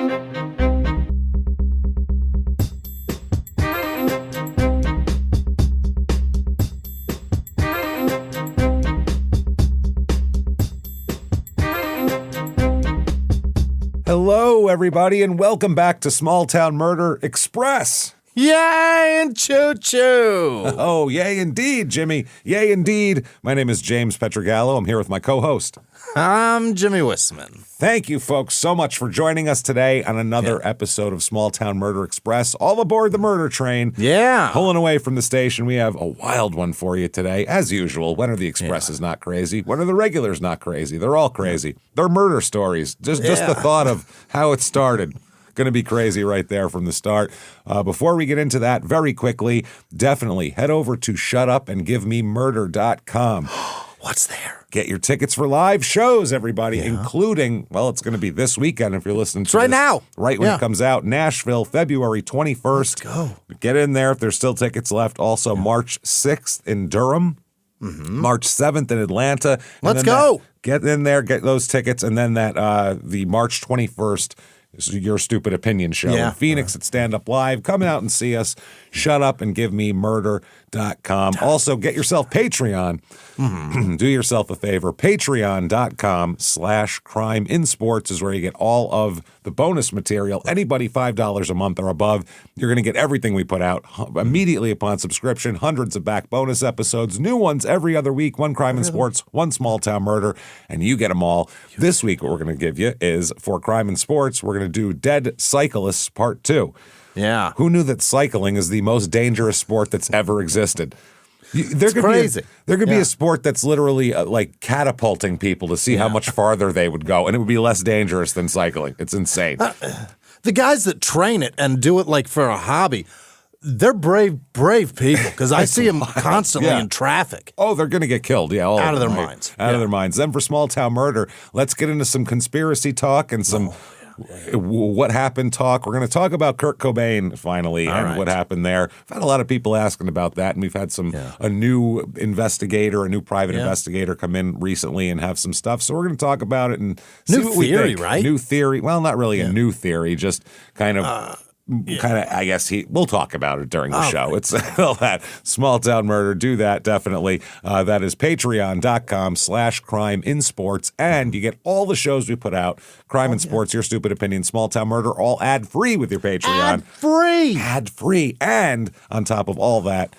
Hello, everybody, and welcome back to Small Town Murder Express. Yay and choo-choo! Oh, yay indeed, Jimmy. Yay indeed. My name is James Petrogallo. I'm here with my co-host. I'm Jimmie Wissman. Thank you, folks, so much for joining us today on another episode of Small Town Murder Express. All aboard the murder train. Yeah. Pulling away from the station. We have a wild one for you today, as usual. When are the expresses not crazy? When are the regulars not crazy? They're all crazy. They're murder stories. Just the thought of how it started. Going to be crazy right there from the start. Before we get into that, very quickly, definitely head over to shutupandgivememurder.com. What's there? Get your tickets for live shows, everybody, including, well, it's going to be this weekend if you're listening to right this, now. Right when it comes out. Nashville, February 21st. Let's go. Get in there if there's still tickets left. Also, March 6th in Durham. March 7th in Atlanta. Let's go. Get in there, get those tickets, and then the March 21st is Your Stupid Opinion show in Phoenix at Stand Up Live. Come out and see us. Shutupandgivememurder.com. Also, get yourself Patreon. Do yourself a favor. Patreon.com/CrimeInSports is where you get all of the bonus material. Anybody $5 a month or above, you're going to get everything we put out immediately upon subscription. Hundreds of back bonus episodes. New ones every other week. One Crime and Sports, one Small Town Murder, and you get them all. This week, what we're going to give you is, for Crime and Sports, we're going to do Dead Cyclists Part 2. Yeah. Who knew that cycling is the most dangerous sport that's ever existed? It's crazy. There could be a sport that's literally like catapulting people to see how much farther they would go, and it would be less dangerous than cycling. It's insane. The guys that train it and do it like for a hobby, they're brave people, because I see them constantly in traffic. Oh, they're going to get killed. Yeah, all out of their right? minds. Out of their minds. Then for Small Town Murder, let's get into some conspiracy talk and some what happened talk. We're going to talk about Kurt Cobain finally what happened there. I've had a lot of people asking about that, and we've had a new investigator, a new private investigator come in recently and have some stuff. So we're going to talk about it and see what we think. Right? New theory. Well, not really a new theory, just kind of I guess we'll talk about it during the show. It's all that Small Town Murder. Do that, definitely. That is patreon.com/CrimeInSports. And you get all the shows we put out. Crime and Sports, Your Stupid Opinion, Small Town Murder, all ad-free with your Patreon. Ad-free. And on top of all that,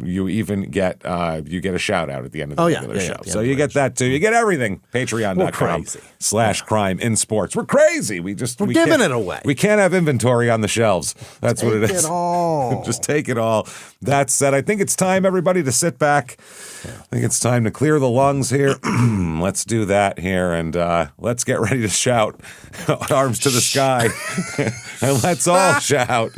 you even get a shout out at the end of the regular show. So you get that too. You get everything. Patreon.com/CrimeInSports. We're crazy. We're giving it away. We can't have inventory on the shelves. That's what it is. Take it all. Just take it all. That said, I think it's time, everybody, to sit back. I think it's time to clear the lungs here. Let's do that here, and let's get ready to shout. Arms to the sky. And let's all shout.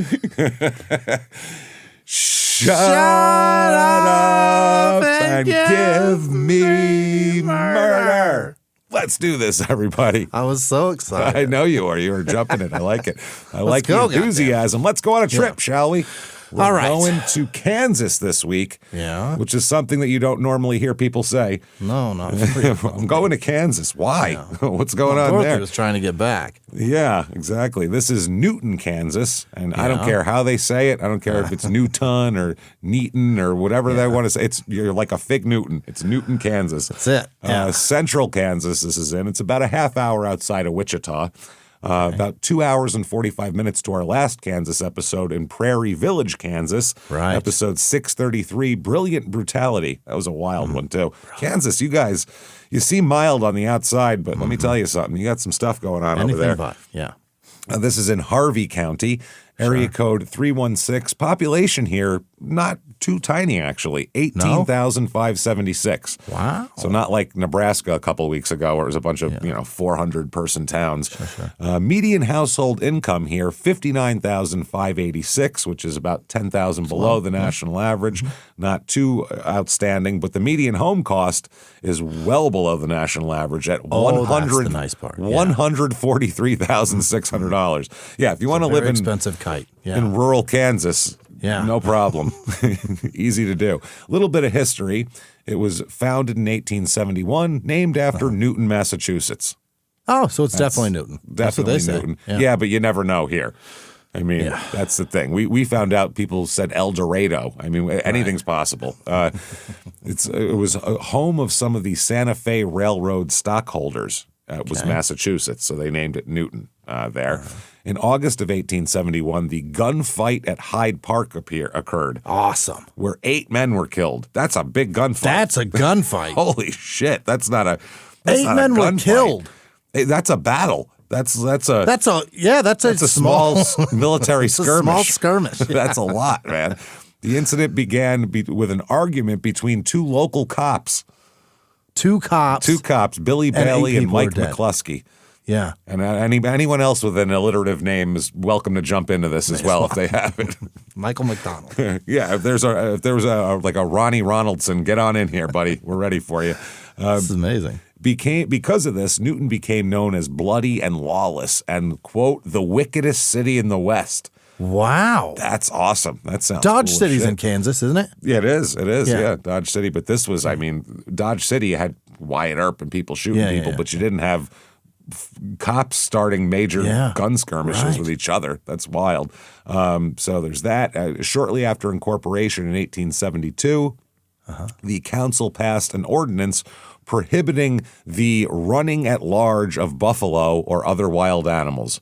Shut up and give me murder. Let's do this, everybody. I was so excited. I know you are. You were jumping it. I like it. I like the enthusiasm. Let's go on a trip, shall we? We're going to Kansas this week, which is something that you don't normally hear people say. No, not I'm going to Kansas. Why? What's going on there? Dorothy was trying to get back. Yeah, exactly. This is Newton, Kansas, and I don't care how they say it. I don't care if it's Newton or Neaton or whatever they want to say. You're like a fig Newton. It's Newton, Kansas. That's it. Central Kansas this is in. It's about a half hour outside of Wichita. About 2 hours and 45 minutes to our last Kansas episode in Prairie Village, Kansas. Right. Episode 633, Brilliant Brutality. That was a wild one, too. Kansas, you guys, you seem mild on the outside, but let me tell you something. You got some stuff going on over there. This is in Harvey County. Area code 316. Population here, not too tiny, actually. 18,576. Wow. So not like Nebraska a couple of weeks ago where it was a bunch of, 400-person towns. Median household income here, 59,586, which is about 10,000 below the national average. Not too outstanding, but the median home cost is well below the national average at that's the nice part. $143,600. Yeah, if you want to live in expensive kite. in rural Kansas, no problem. Easy to do. A little bit of history. It was founded in 1871, named after Newton, Massachusetts. Oh, so it's definitely Newton. That's what Definitely they say. Newton. Yeah. Yeah, but you never know here. I mean, that's the thing. We found out people said El Dorado. I mean, anything's possible. It was a home of some of the Santa Fe Railroad stockholders. It was Massachusetts, so they named it Newton there. In August of 1871, the gunfight at Hyde Park occurred. Awesome. Where 8 men were killed. That's a big gunfight. That's a gunfight. Holy shit! That's not a. 8 men were killed. Hey, that's a battle. That's a small military skirmish. A small skirmish. Yeah. That's a lot, man. The incident began with an argument between 2 local cops. Two cops, Billy Bailey and Mike dead. McCluskey. Yeah. And anyone else with an alliterative name is welcome to jump into this as well if they have it. Michael McDonald. Yeah, if there was a Ronnie Ronaldson, get on in here, buddy. We're ready for you. This is amazing. Because of this, Newton became known as bloody and lawless and, quote, the wickedest city in the West. Wow. That's awesome. That sounds Dodge cool as City's shit. in Kansas, isn't it? Yeah, it is. It is. Yeah. Yeah, Dodge City. But this was, I mean, Dodge City had Wyatt Earp and people shooting people, but you didn't have cops starting major gun skirmishes with each other. That's wild. So there's that. Shortly after incorporation in 1872, the council passed an ordinance prohibiting the running at large of buffalo or other wild animals.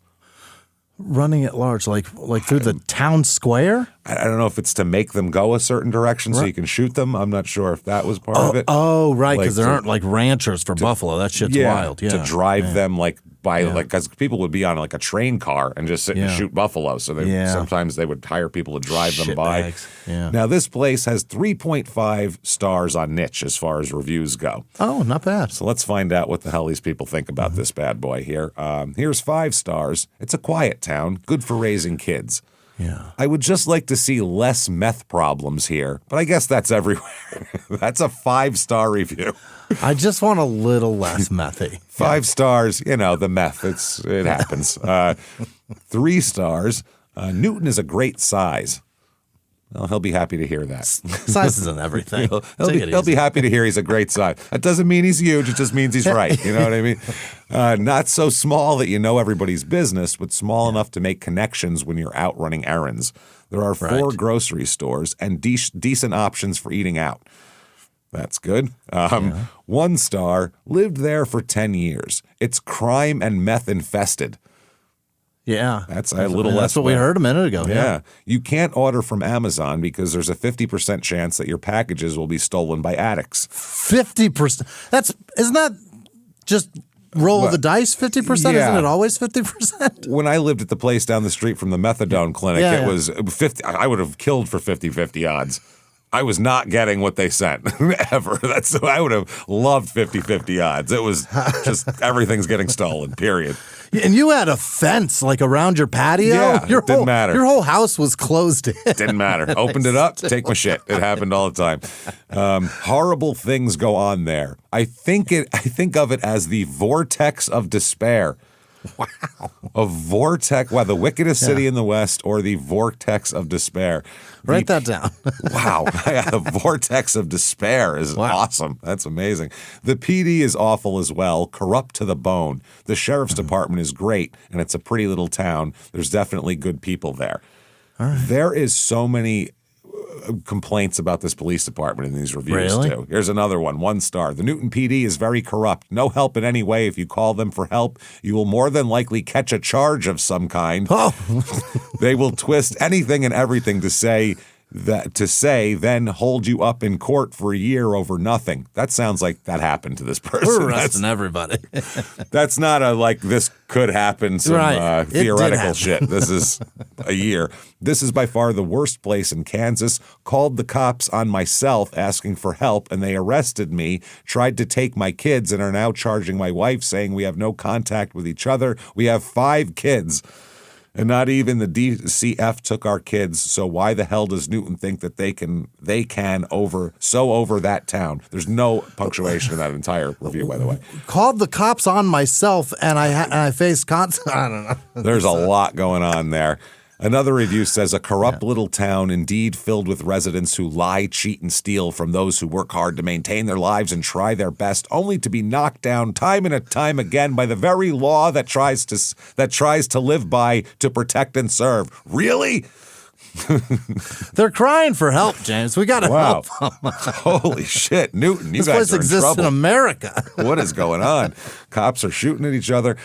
Running at large, like through the town square? I don't know if it's to make them go a certain direction so you can shoot them. I'm not sure if that was part of it. Oh, right, because there aren't like ranchers for buffalo. That shit's wild. Yeah, to drive them because people would be on like a train car and just sit and shoot buffalo. So sometimes they would hire people to drive them by. Bags. Yeah. Now this place has 3.5 stars on Niche as far as reviews go. Oh, not bad. So let's find out what the hell these people think about this bad boy here. Here's 5 stars. It's a quiet town, good for raising kids. Yeah. I would just like to see less meth problems here, but I guess that's everywhere. That's a 5-star review. I just want a little less methy. 5 stars, the meth. It happens. 3 stars. Newton is a great size. Well, he'll be happy to hear that. Size isn't everything. He'll be happy to hear he's a great size. That doesn't mean he's huge. It just means he's right. You know what I mean? Not so small that you know everybody's business, but small enough to make connections when you're out running errands. There are 4 grocery stores and decent options for eating out. That's good. 1 star, lived there for 10 years. It's crime and meth infested. Yeah. That's a little That's less. what we heard a minute ago. Yeah. You can't order from Amazon because there's a 50% chance that your packages will be stolen by addicts. 50%. Isn't that just roll the dice 50%? Yeah. Isn't it always 50%? When I lived at the place down the street from the methadone clinic, it was 50. I would have killed for 50-50 odds. I was not getting what they sent ever. I would have loved 50-50 odds. It was just everything's getting stolen, period. And you had a fence like around your patio? Yeah, it didn't matter. Your whole house was closed in. Didn't matter. Opened it up, take my shit. It happened all the time. Horrible things go on there. I think of it as the vortex of despair. Wow. A vortex, the wickedest city in the West or the vortex of despair. Write that down. Wow. The vortex of despair is awesome. That's amazing. The PD is awful as well, corrupt to the bone. The sheriff's department is great, and it's a pretty little town. There's definitely good people there. All right. There is so many complaints about this police department in these reviews too. Here's another one, 1 star. The Newton PD is very corrupt. No help in any way. If you call them for help, you will more than likely catch a charge of some kind. Oh. They will twist anything and everything to say, then hold you up in court for a year over nothing. That sounds like that happened to this person. We're arresting everybody. That's not this could happen, some theoretical shit. This is a year. This is by far the worst place in Kansas. Called the cops on myself asking for help, and they arrested me, tried to take my kids, and are now charging my wife, saying we have no contact with each other. We have 5 kids. And not even the DCF took our kids, so why the hell does Newton think that they can over that town? There's no punctuation in that entire review, by the way. Called the cops on myself, and I faced I don't know. There's a lot going on there. Another review says, a corrupt little town indeed filled with residents who lie, cheat, and steal from those who work hard to maintain their lives and try their best, only to be knocked down time and time again by the very law that tries to live by to protect and serve. Really? They're crying for help, James. We got to help them. Holy shit, Newton, you This guys place are in exists trouble. in America. What is going on? Cops are shooting at each other.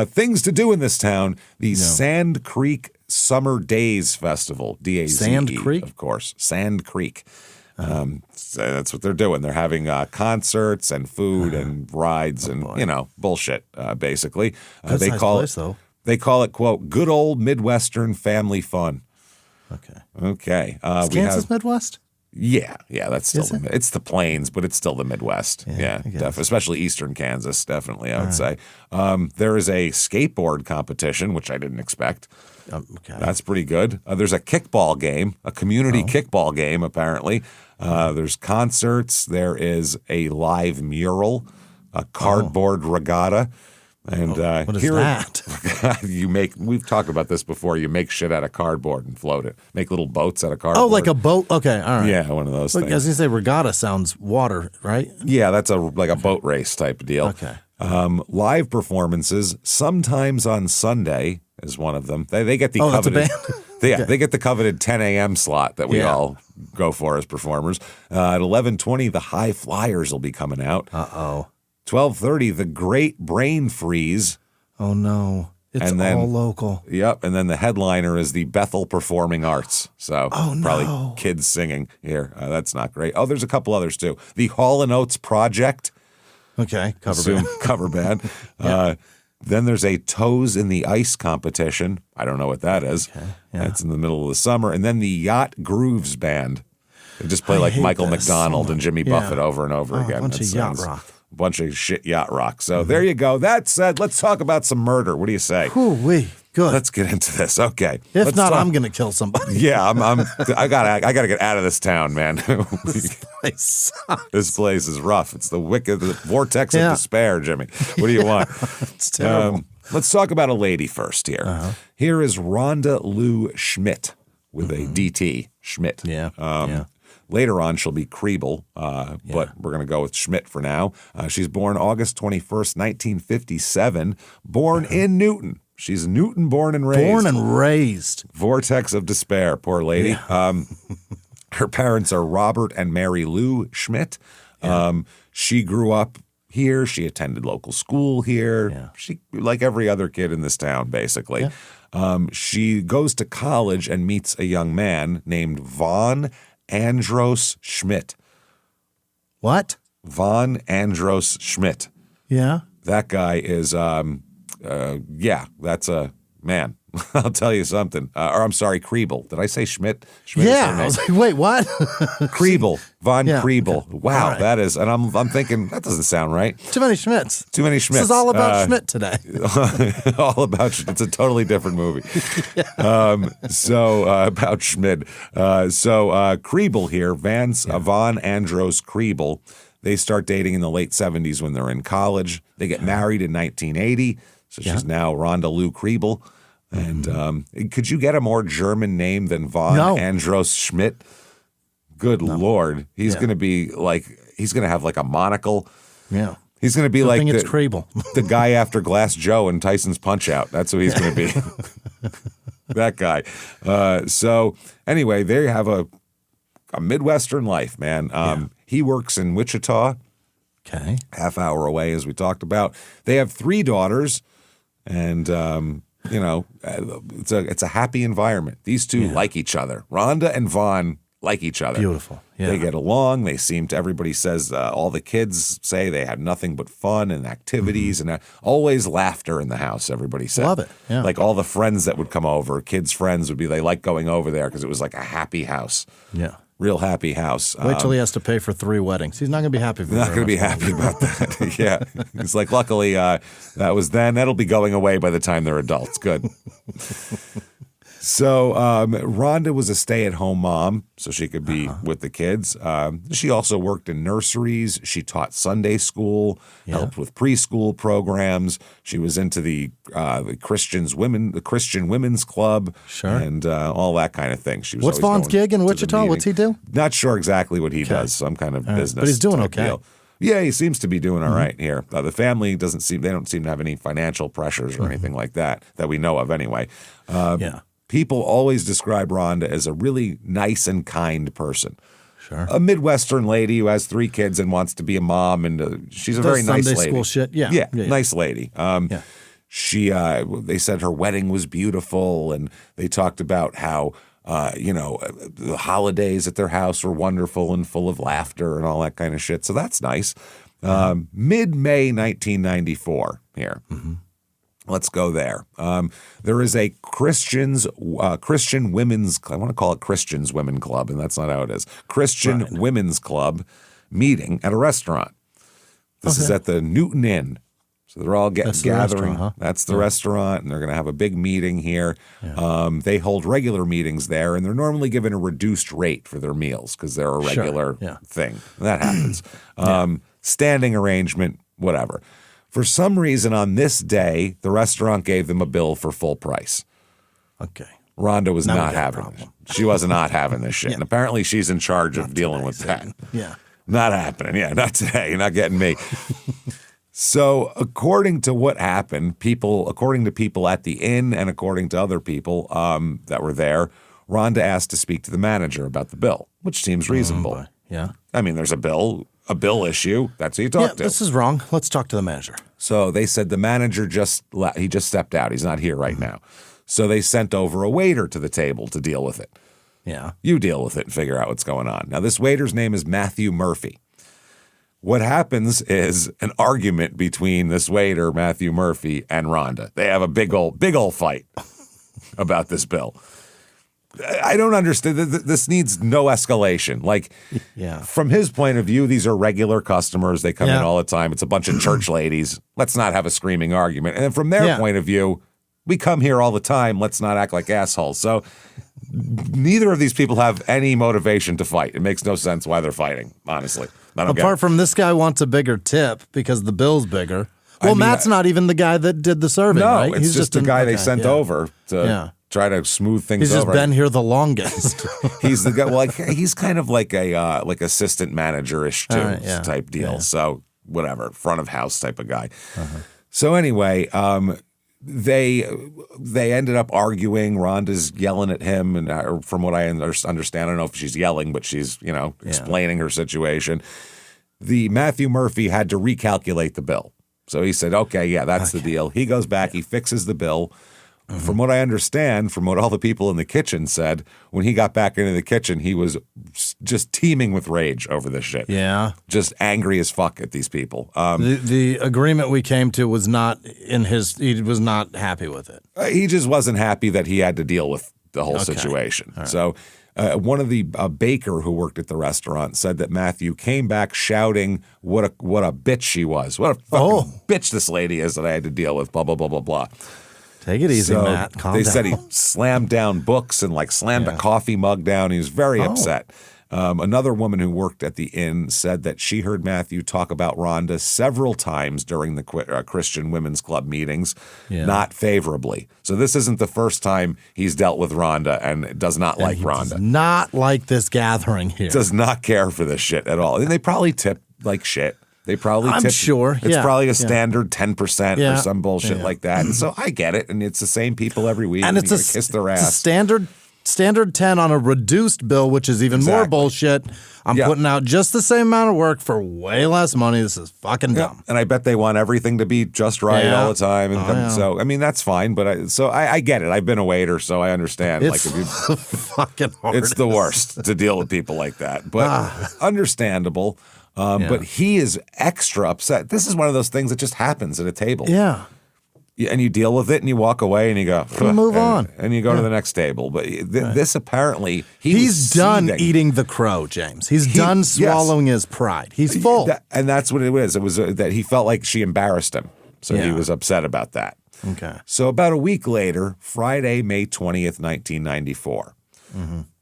Things to do in this town. The Sand Creek Summer Days Festival. D-A-Z-E, Sand Creek? of course. Sand Creek. So that's what they're doing. They're having concerts and food and rides and, bullshit, basically. They call place, though. They call it, quote, good old Midwestern family fun. Okay. Is Kansas Midwest? Yeah, that's still it's the plains, but it's still the Midwest. Yeah, especially eastern Kansas, definitely, I would say. There is a skateboard competition, which I didn't expect. Okay. That's pretty good. There's a kickball game, a community kickball game, apparently. There's concerts. There is a live mural, a cardboard regatta. And what is that? We've talked about this before. You make shit out of cardboard and float it. Make little boats out of cardboard. Oh, like a boat? Okay, all right. Yeah, one of those things. I was going to say regatta sounds water, right? Yeah, that's like a boat race type of deal. Okay. Live performances, sometimes on Sunday is one of them. They get the coveted. That's a band? They get the coveted 10 a.m. slot that we all go for as performers. At 11:20, the High Flyers will be coming out. 12:30, the Great Brain Freeze. Oh, no. It's all local. Yep. And then the headliner is the Bethel Performing Arts. So probably kids singing here. That's not great. Oh, there's a couple others too. The Hall & Oates Project. Okay. Cover band. Then there's a Toes in the Ice competition. I don't know what that is. Okay. Yeah. That's in the middle of the summer. And then the Yacht Grooves Band. They just play like Michael McDonald and Jimmy Buffett over and over again. A bunch of yacht rock. Bunch of shit yacht rock. So there you go. That said, let's talk about some murder. What do you say? Ooh-wee. Good. Let's get into this. Okay. If not, I'm going to kill somebody. Yeah, I gotta get out of this town, man. This place sucks. This place is rough. It's the vortex of despair, Jimmy. What do you want? It's terrible. Let's talk about a lady first here. Here is Rhonda Lou Schmidt with a DT, Schmidt. Later on, she'll be Kriebel, but we're going to go with Schmidt for now. She's born August 21st, 1957, born in Newton. She's Newton born and raised. Vortex of despair, poor lady. Her parents are Robert and Mary Lou Schmidt. She grew up here. She attended local school here. She, like every other kid in this town, basically. She goes to college and meets a young man named Von Andros Schmidt. What? Von Andros Schmidt. Yeah. That guy is, that's a man. I'll tell you something. Or I'm sorry, Kriebel. Did I say Schmidt? Schmidt I was like, wait, what? Kriebel. Von Kriebel. Okay. Wow, right. That is, and I'm thinking, that doesn't sound right. Too many Schmidts. This is all about Schmidt today. All about, it's a totally different movie. About Schmidt. Kriebel here, Von Andros Kriebel. They start dating in the late 70s when they're in college. They get married in 1980. So she's now Rhonda Lou Kriebel. And could you get a more German name than Von Andros Schmidt? Good Lord. He's going to be like, he's going to have like a monocle. Yeah. He's going to be like it's Kriebel. The guy after Glass Joe and Tyson's Punch-Out. That's who he's going to be. That guy. Anyway, they have a Midwestern life, man. He works in Wichita. Okay. Half hour away, as we talked about. They have 3 daughters, and it's a happy environment. These two like each other. Rhonda and Vaughn like each other. Beautiful. Yeah. They get along. They seem to, everybody says, all the kids say they had nothing but fun and activities and always laughter in the house, everybody said. Love it. Yeah. Like all the friends that would come over, kids' friends would be, they like going over there because it was like a happy house. Yeah. Real happy house. Wait till he has to pay for 3 weddings. He's not going to be happy. Not going to be happy about that. Yeah. He's like, luckily, that was then. That'll be going away by the time they're adults. Good. So Rhonda was a stay-at-home mom, so she could be with the kids. She also worked in nurseries. She taught Sunday school, helped with preschool programs. She was into the Christian Women's Club, and all that kind of thing. She was. What's Vaughn's gig in Wichita? What's he do? Not sure exactly what he does. Some kind of business, but he's doing okay. Deal. Yeah, he seems to be doing all right here. The family don't seem to have any financial pressures or anything like that we know of anyway. People always describe Rhonda as a really nice and kind person. Sure. A Midwestern lady who has 3 kids and wants to be a mom, and she's a very nice lady. Sunday school shit, yeah, nice lady. She, they said her wedding was beautiful, and they talked about how the holidays at their house were wonderful and full of laughter and all that kind of shit. So that's nice. Mid-May 1994 here. Let's go there. There is a Christian Women's, I want to call it Christians Women Club, and that's not how it is. Christian Women's Club meeting at a restaurant. This is at the Newton Inn. So they're all gathering. That's the restaurant, and they're going to have a big meeting here. They hold regular meetings there, and they're normally given a reduced rate for their meals because they're a regular thing. That happens. Standing arrangement, whatever. For some reason, on this day, the restaurant gave them a bill for full price. Okay. Rhonda was not having it. She was not having this shit. And apparently she's in charge of dealing with that. Yeah. Not happening. Yeah, not today. You're not getting me. So according to what happened, according to people at the inn and according to other people that were there, Rhonda asked to speak to the manager about the bill, which seems reasonable. Yeah. I mean, there's a bill issue. That's who you talk to. This is wrong. Let's talk to the manager. So they said the manager just stepped out. He's not here right now. So they sent over a waiter to the table to deal with it. Yeah. You deal with it and figure out what's going on. Now, this waiter's name is Matthew Murphy. What happens is an argument between this waiter, Matthew Murphy, and Rhonda. They have a big old fight about this bill. I don't understand. This needs no escalation. Like, from his point of view, these are regular customers. They come in all the time. It's a bunch of church ladies. Let's not have a screaming argument. And then from their point of view, we come here all the time. Let's not act like assholes. So neither of these people have any motivation to fight. It makes no sense why they're fighting, honestly. Apart from this guy wants a bigger tip because the bill's bigger. Well, Matt's not even the guy that did the serving, right? No, it's just the guy they sent over to try to smooth things over. He's just been here the longest. He's the guy. Well, he's kind of like a assistant manager-ish too, type deal. Yeah. So whatever, front of house type of guy. So anyway, they ended up arguing. Rhonda's yelling at him, and from what I understand, I don't know if she's yelling, but she's explaining her situation. The Matthew Murphy had to recalculate the bill. So he said, okay, that's the deal. He goes back, he fixes the bill. From what I understand, from what all the people in the kitchen said, when he got back into the kitchen, he was just teeming with rage over this shit. Yeah. Just angry as fuck at these people. The agreement we came to was not he was not happy with it. He just wasn't happy that he had to deal with the whole situation. Right. So one of the baker who worked at the restaurant said that Matthew came back shouting what a bitch she was. What a fucking bitch this lady is that I had to deal with, blah, blah, blah, blah, blah. Take it easy, Matt. Calm down. They said he slammed down books and slammed a coffee mug down. He was very upset. Another woman who worked at the inn said that she heard Matthew talk about Rhonda several times during the Christian Women's Club meetings, not favorably. So this isn't the first time he's dealt with Rhonda and does not like Rhonda. Does not like this gathering here. Does not care for this shit at all. And they probably tip like shit. They probably tip. I'm sure. It's probably a standard 10% or some bullshit like that. And so I get it. And it's the same people every week. And it's a kiss their ass. It's a standard 10 on a reduced bill, which is even more bullshit. I'm putting out just the same amount of work for way less money. This is fucking dumb. And I bet they want everything to be just right all the time. And so, I mean, that's fine. But I get it. I've been a waiter, so I understand. It's fucking hard. It's the worst to deal with people like that. But understandable. But he is extra upset. This is one of those things that just happens at a table. Yeah. And you deal with it and you walk away and you go, move on. And you go to the next table. But this apparently, he's done eating the crow, James. He's done swallowing his pride. He's full. And that's what it was. It was that he felt like she embarrassed him. So he was upset about that. Okay. So about a week later, Friday, May 20th, 1994,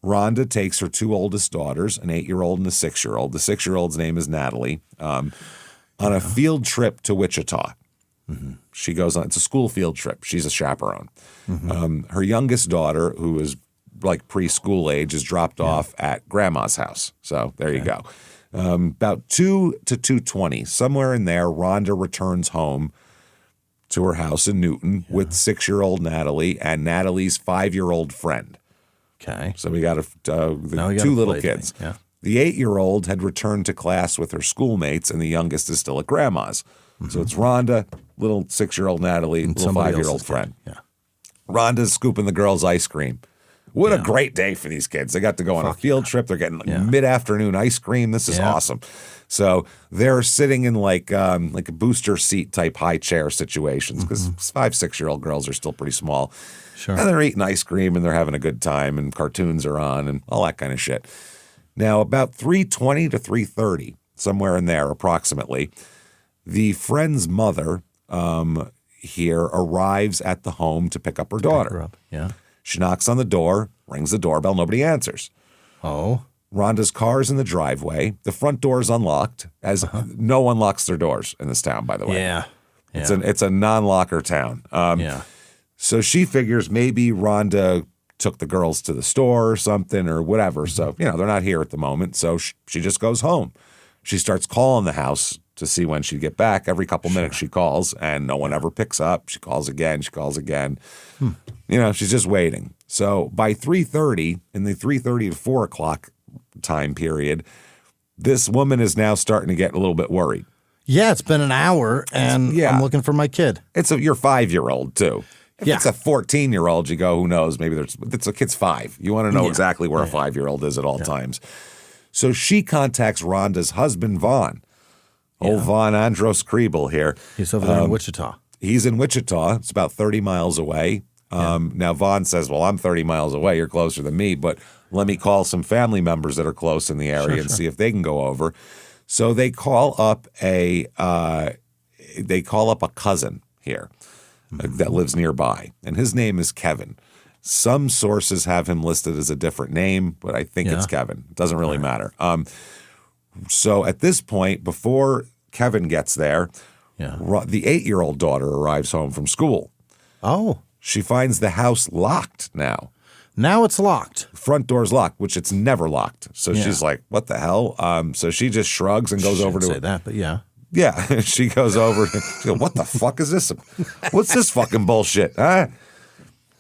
Rhonda takes her two oldest daughters, an 8-year-old and a 6-year-old. The 6-year-old's name is Natalie, on a field trip to Wichita. She goes on, it's a school field trip. She's a chaperone. Her youngest daughter, who is like preschool age, is dropped off at grandma's house. So there you go. About 2 to 2:20, somewhere in there, Rhonda returns home to her house in Newton with 6-year-old Natalie and Natalie's 5-year-old friend. Okay. So we got the got two a little play kids. thing, yeah. The 8-year-old had returned to class with her schoolmates, and the youngest is still at grandma's. So it's Rhonda, little 6-year-old Natalie, little somebody 5-year-old else's friend. kid. Yeah. Rhonda's scooping the girls' ice cream. What a great day for these kids. They got to go on a field trip. They're getting mid-afternoon ice cream. This is awesome. So they're sitting in like a booster seat type high chair situations because 5, 6-year-old girls are still pretty small. Sure. And they're eating ice cream and they're having a good time and cartoons are on and all that kind of shit. Now, about 3:20 to 3:30, somewhere in there approximately, the friend's mother here arrives at the home to pick up her daughter. Yeah. She knocks on the door, rings the doorbell, nobody answers. Oh. Rhonda's car's in the driveway. The front door is unlocked, as no one locks their doors in this town, by the way. Yeah. It's a non-locker town. So she figures maybe Rhonda took the girls to the store or something or whatever. So, they're not here at the moment. So she just goes home. She starts calling the house to see when she'd get back. Every couple minutes she calls and no one ever picks up. She calls again. She calls again. She's just waiting. So by 3:30, in the 3:30 to 4 o'clock time period, this woman is now starting to get a little bit worried. Yeah, it's been an hour and I'm looking for my kid. It's your 5-year-old too. If it's a 14-year-old, you go, who knows? Maybe it's a kid's 5. You want to know exactly where a 5-year-old is at all times. So she contacts Rhonda's husband, Vaughn. Old Vaughn Andros Kriebel here. He's over there in Wichita. He's in Wichita. It's about 30 miles away. Now, Vaughn says, well, I'm 30 miles away. You're closer than me, but let me call some family members that are close in the area and see if they can go over. So they call up a cousin here that lives nearby, and his name is Kevin. Some sources have him listed as a different name, but I think it's Kevin. It doesn't really matter. So at this point, before Kevin gets there, the 8-year-old daughter arrives home from school. Oh. She finds the house locked now. Now it's locked. Front door's locked, which it's never locked. So she's like, what the hell? So she just shrugs and goes over to say that, but yeah. Yeah, she goes over. She goes, what the fuck is this? What's this fucking bullshit? Huh?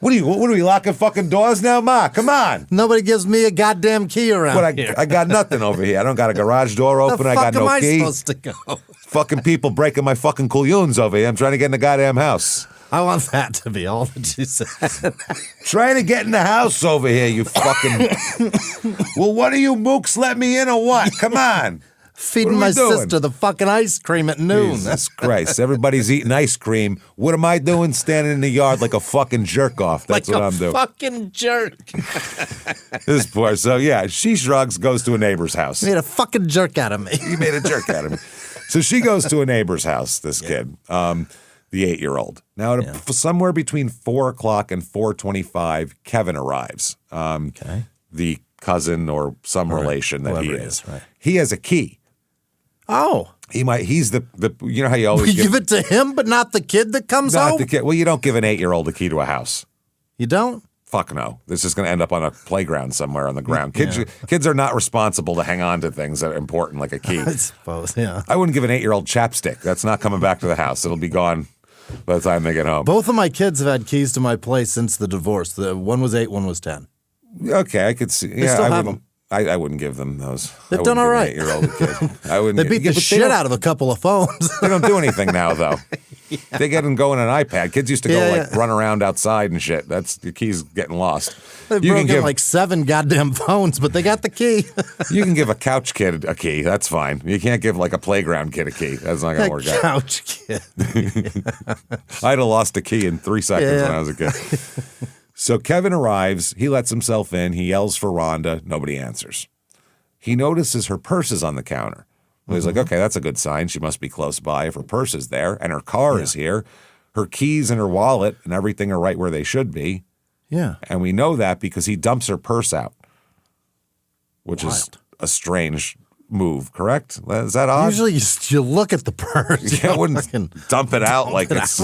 What are we locking fucking doors now, Ma? Come on. Nobody gives me a goddamn key around here. I got nothing over here. I don't got a garage door open. I got no Where key. am I supposed to go? Fucking people breaking my fucking couillons over here. I'm trying to get in the goddamn house. I want that to be all that you said. Trying to get in the house over here, you fucking... Well, what are you mooks let me in or what? Come on. Feeding my sister the fucking ice cream at noon. Jesus Christ. Everybody's eating ice cream. What am I doing standing in the yard like a fucking jerk off? That's like what I'm doing. Fucking jerk. This poor. So, yeah, she shrugs, goes to a neighbor's house. You made a fucking jerk out of me. You made a jerk out of me. So she goes to a neighbor's house, this kid, the 8-year-old. Now, somewhere between 4 o'clock and 4:25, Kevin arrives. The cousin or some relation that he is. Right. He has a key. Oh. He's the you know how you always give it to him, but not the kid that comes home? Not the kid. Well, you don't give an 8-year-old a key to a house. You don't? Fuck no. This is going to end up on a playground somewhere on the ground. Kids are not responsible to hang on to things that are important like a key. I suppose, yeah. I wouldn't give an 8-year-old chapstick. That's not coming back to the house. It'll be gone by the time they get home. Both of my kids have had keys to my place since the divorce. One was 8, one was 10. Okay, I could see. They still have them. I wouldn't give them those. They've done all right. 8-year-old a kid. I wouldn't. They beat the shit out of a couple of phones. They don't do anything now, though. They get them going on an iPad. Kids used to go run around outside and shit. That's the key's getting lost. They've broken like 7 goddamn phones, but they got the key. You can give a couch kid a key. That's fine. You can't give like a playground kid a key. That's not going to work out. Couch kid. I'd have lost a key in 3 seconds when I was a kid. So Kevin arrives. He lets himself in. He yells for Rhonda. Nobody answers. He notices her purse is on the counter. Well, he's like, okay, that's a good sign. She must be close by if her purse is there and her car is here. Her keys and her wallet and everything are right where they should be. Yeah. And we know that because he dumps her purse out, which is Wild. a strange move, correct? Is that odd? Usually you look at the purse. Yeah, I wouldn't dump it out like it's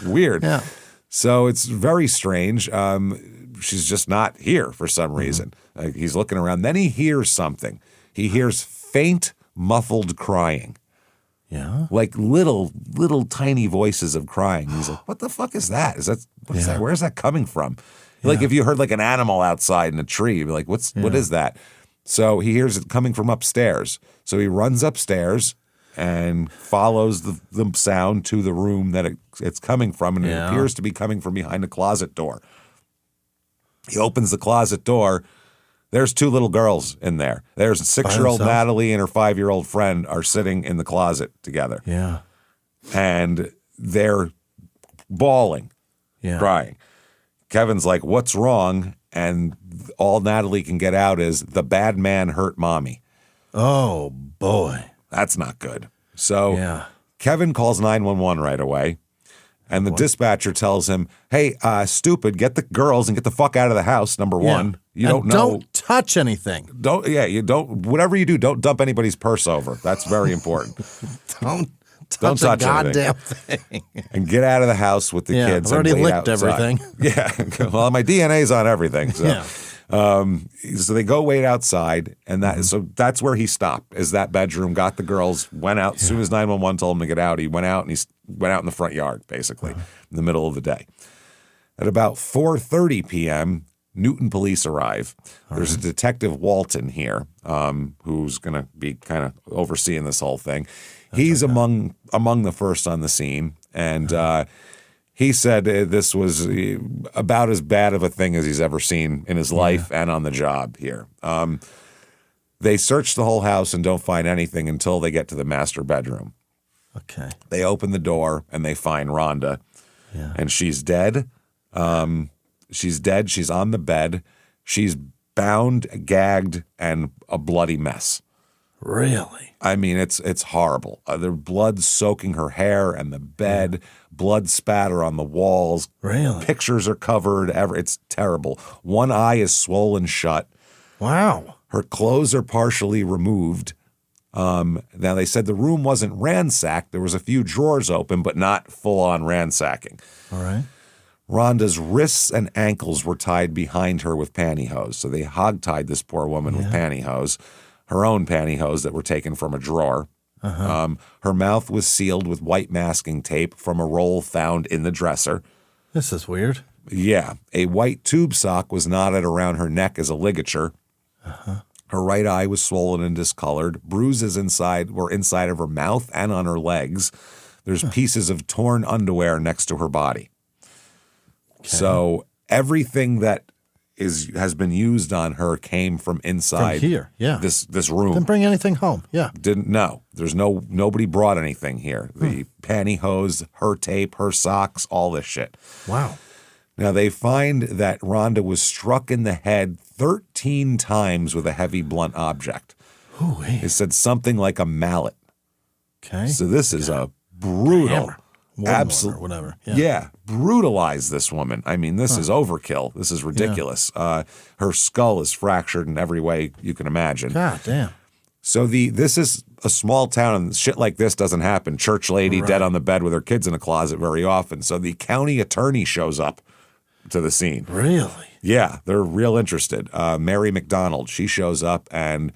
weird. Yeah. So it's very strange. She's just not here for some reason. He's looking around. Then he hears something. He hears faint, muffled crying. Yeah. Like little tiny voices of crying. He's like, what the fuck is that? What is that? Where's that coming from? Like if you heard like an animal outside in a tree, you'd be like, what is that? So he hears it coming from upstairs. So he runs upstairs and follows the sound to the room that it's coming from, and it appears to be coming from behind a closet door. He opens the closet door. There's two little girls in there. There's 6-year-old Natalie and her 5-year-old friend are sitting in the closet together. Yeah. And they're bawling, crying. Kevin's like, what's wrong? And all Natalie can get out is, the bad man hurt mommy. Oh, boy. That's not good. So Kevin calls 911 right away. And the dispatcher tells him, hey, stupid, get the girls and get the fuck out of the house, number one. You don't know. Don't touch anything. Whatever you do, don't dump anybody's purse over. That's very important. Don't Don't touch a goddamn thing. And get out of the house with the kids. I've already and wait licked outside. everything. Yeah. Well, my DNA's on everything. So. So they go wait outside, and so that's where he stopped, is that bedroom, got the girls, went out. As soon as 911 told him to get out, he went out, and he went out in the front yard, basically, in the middle of the day. At about 4:30 p.m., Newton police arrive. There's a Detective Walton here, who's going to be kind of overseeing this whole thing. He's among the first on the scene, and he said this was about as bad of a thing as he's ever seen in his life and on the job here. They search the whole house and don't find anything until they get to the master bedroom. Okay. They open the door and they find Rhonda, and she's dead. She's dead. She's on the bed. She's bound, gagged, and a bloody mess. Really? I mean, it's horrible. There's blood soaking her hair and the bed, blood spatter on the walls. Really? Pictures are covered. It's terrible. One eye is swollen shut. Wow. Her clothes are partially removed. Now, they said the room wasn't ransacked. There was a few drawers open, but not full-on ransacking. All right. Rhonda's wrists and ankles were tied behind her with pantyhose. So they hog-tied this poor woman with pantyhose. Her own pantyhose that were taken from a drawer. Her mouth was sealed with white masking tape from a roll found in the dresser. This is weird. Yeah. A white tube sock was knotted around her neck as a ligature. Her right eye was swollen and discolored. Bruises were inside of her mouth and on her legs. There's pieces of torn underwear next to her body. Okay. So everything that has been used on her came from inside this room. Didn't bring anything home. Yeah. Didn't know. There's nobody brought anything here. The pantyhose, her tape, her socks, all this shit. Wow. Now they find that Rhonda was struck in the head 13 times with a heavy blunt object. Ooh-wee. It said something like a mallet. Okay. So this is a brutal, absolute, whatever. brutalize this woman. I mean, this is overkill. This is ridiculous. Her skull is fractured in every way you can imagine. God damn. So this is a small town, and shit like this doesn't happen. Church lady dead on the bed with her kids in a closet very often. So the county attorney shows up to the scene. Really? Yeah, they're real interested. Mary McDonald, she shows up and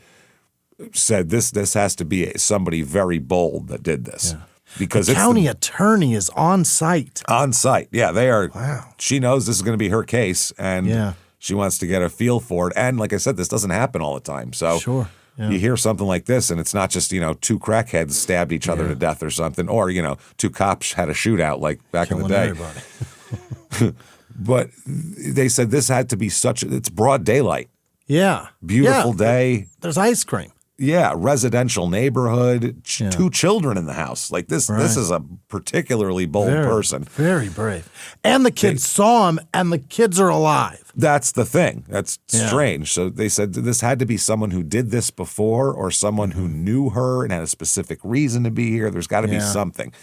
said this has to be somebody very bold that did this. Yeah. Because the county attorney is on site. On site, yeah, they are. Wow. She knows this is going to be her case, and she wants to get a feel for it. And like I said, this doesn't happen all the time. So you hear something like this, and it's not just, two crackheads stabbed each other to death or something, or, two cops had a shootout like back in the day. Everybody. But they said this had to be it's broad daylight. Yeah. Beautiful day. There's ice cream. Yeah, residential neighborhood, 2 children in the house. Like this is a particularly bold person. Very brave. And the kids saw him, and the kids are alive. That's the thing. That's strange. So they said this had to be someone who did this before, or someone who knew her and had a specific reason to be here. There's got to be something.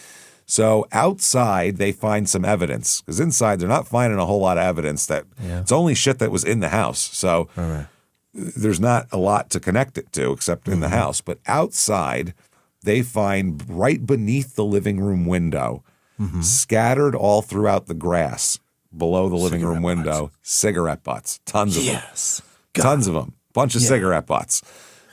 So outside, they find some evidence because inside they're not finding a whole lot of evidence. It's only shit that was in the house. So there's not a lot to connect it to except in the house. But outside, they find right beneath the living room window, scattered all throughout the grass below the living room window, cigarette butts, tons of them. Tons of them. Bunch of cigarette butts.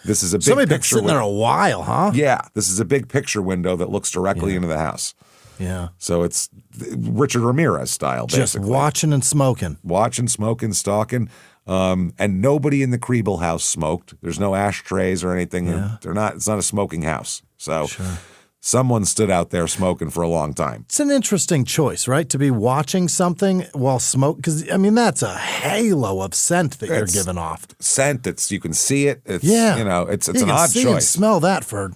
This is a big Somebody been picture sitting there a while, huh? Yeah, this is a big picture window that looks directly into the house. Yeah. So it's Richard Ramirez style, basically. Just watching and smoking. Watching, smoking, stalking. And nobody in the Kriebel house smoked. There's no ashtrays or anything. Yeah. It's not a smoking house. So someone stood out there smoking for a long time. It's an interesting choice, right? To be watching something while smoking. Because, I mean, that's a halo of scent that you're giving off. Scent. You can see it. It's, it's you an can odd see choice. And smell that for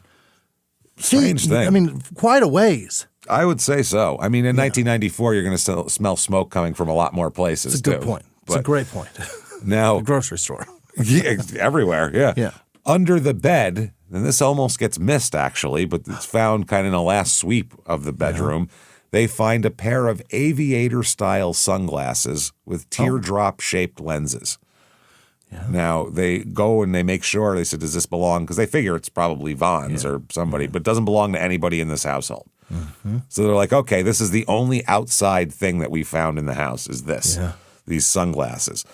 strange thing. I mean, quite a ways. I would say so. I mean, in 1994, you're going to smell smoke coming from a lot more places. It's a good point. It's a great point. Now, the grocery store. Yeah, everywhere. Yeah. Yeah. Under the bed, and this almost gets missed actually, but it's found kind of in the last sweep of the bedroom. They find a pair of aviator-style sunglasses with teardrop-shaped lenses. Yeah. Now, they go and they make sure, they said, does this belong? Because they figure it's probably Vaughn's or somebody, but it doesn't belong to anybody in this household. So they're like, okay, this is the only outside thing that we found in the house is this, these sunglasses.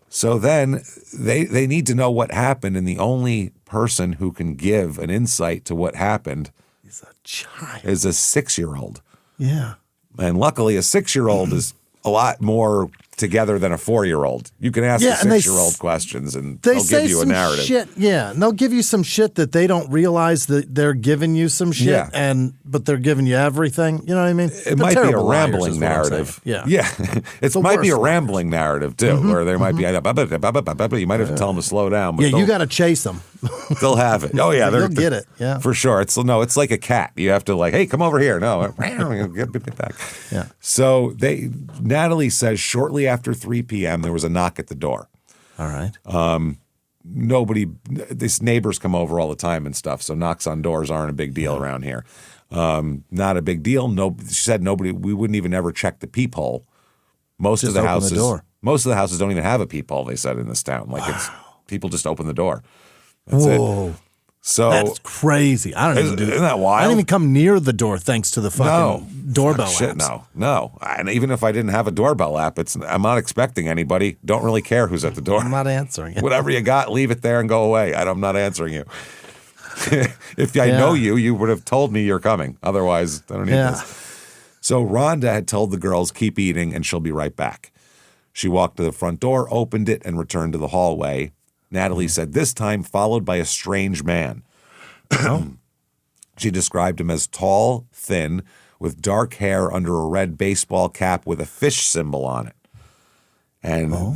So then they need to know what happened, and the only person who can give an insight to what happened is a child. Is a 6-year-old. Yeah. And luckily, a 6-year-old is a lot more together than a 4-year-old. You can ask a 6-year-old questions, and they'll give you a narrative. Shit, and they'll give you some shit that they don't realize that they're giving you some shit, but they're giving you everything. You know what I mean? It might be a rambling narrative. Yeah. It might be a rambling narrative, too, where there might be, you might have to tell them to slow down. But you got to chase them. They'll have it. Oh, yeah. They'll get it. Yeah. For sure. It's like a cat. You have to hey, come over here. No. Get back. Yeah. So Natalie says shortly after 3 p.m., there was a knock at the door. All right. These neighbors come over all the time and stuff, so knocks on doors aren't a big deal around here. Not a big deal. She said we wouldn't even ever check the peephole. Most of the houses don't even have a peephole, they said, in this town. It's people just open the door. That's it. So that's crazy. I don't even do Isn't that wild? I didn't even come near the door thanks to the fucking doorbell apps. No. And even if I didn't have a doorbell app, I'm not expecting anybody. Don't really care who's at the door. I'm not answering it. Whatever you got, leave it there and go away. I'm not answering you. If I know you would have told me you're coming. Otherwise, I don't need this. So Rhonda had told the girls, keep eating and she'll be right back. She walked to the front door, opened it, and returned to the hallway. Natalie said this time followed by a strange man. She described him as tall, thin, with dark hair under a red baseball cap with a fish symbol on it. And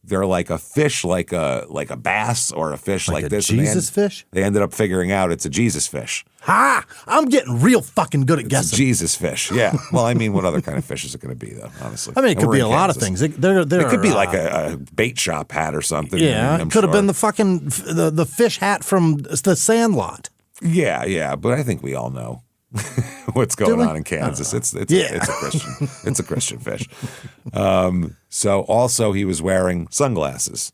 they're like a fish, like a bass or a fish like this. Jesus fish? They ended up figuring out it's a Jesus fish. Ha! I'm getting real fucking good at guessing. It's a Jesus fish, yeah. Well, I mean, what other kind of fish is it going to be, though, honestly? I mean, it could be a lot of things. It could be like a bait shop hat or something. Yeah, it could have been the fucking the fish hat from The Sandlot. Yeah, but I think we all know what's going on in Kansas. It's a Christian fish. So also he was wearing sunglasses.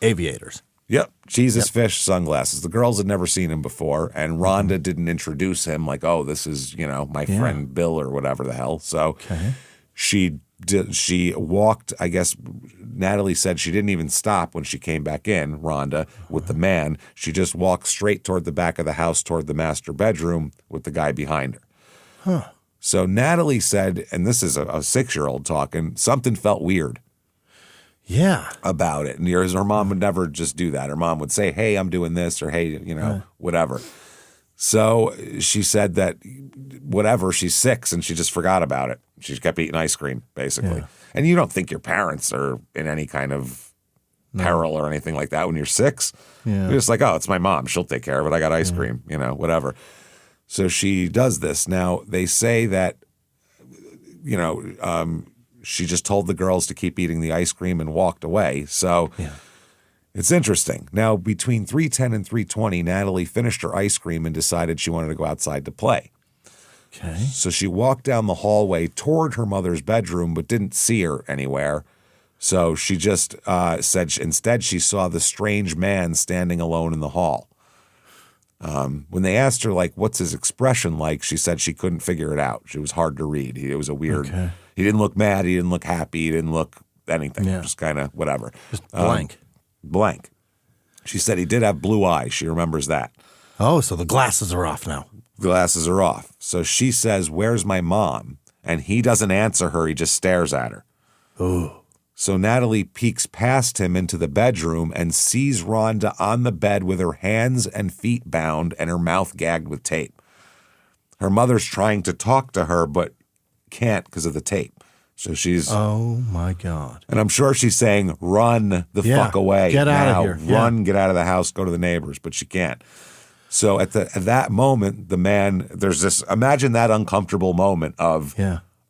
Aviators. Yep. Jesus fish sunglasses. The girls had never seen him before, and Rhonda didn't introduce him like, oh, this is, my friend Bill or whatever the hell. So she walked, I guess Natalie said she didn't even stop when she came back in, Rhonda, with the man. She just walked straight toward the back of the house, toward the master bedroom with the guy behind her. Huh. So Natalie said, and this is a 6-year-old talking, something felt weird. Yeah. About it. And her mom would never just do that. Her mom would say, hey, I'm doing this, or hey, whatever. So she said that whatever, she's 6 and she just forgot about it. She kept eating ice cream, basically. Yeah. And you don't think your parents are in any kind of peril or anything like that when you're 6. Yeah. You're just like, oh, it's my mom. She'll take care of it. I got ice cream, whatever. So she does this. Now, they say that, she just told the girls to keep eating the ice cream and walked away. So it's interesting. Now, between 3:10 and 3:20, Natalie finished her ice cream and decided she wanted to go outside to play. Okay. So she walked down the hallway toward her mother's bedroom, but didn't see her anywhere. So she just said instead she saw the strange man standing alone in the hall. When they asked her, like, what's his expression like, she said she couldn't figure it out. It was hard to read. It was a weird, He didn't look mad. He didn't look happy. He didn't look anything. Just kind of whatever. Just blank. Blank. She said he did have blue eyes. She remembers that. Oh, so the glasses are off now. Glasses are off. So she says, where's my mom? And he doesn't answer her. He just stares at her. Ooh. So Natalie peeks past him into the bedroom and sees Rhonda on the bed with her hands and feet bound and her mouth gagged with tape. Her mother's trying to talk to her, but can't because of the tape. So she's... Oh, my God. And I'm sure she's saying, run the fuck away. Get out now. of here. Run, get out of the house, go to the neighbors. But she can't. So at that moment, the man, there's this, imagine that uncomfortable moment of...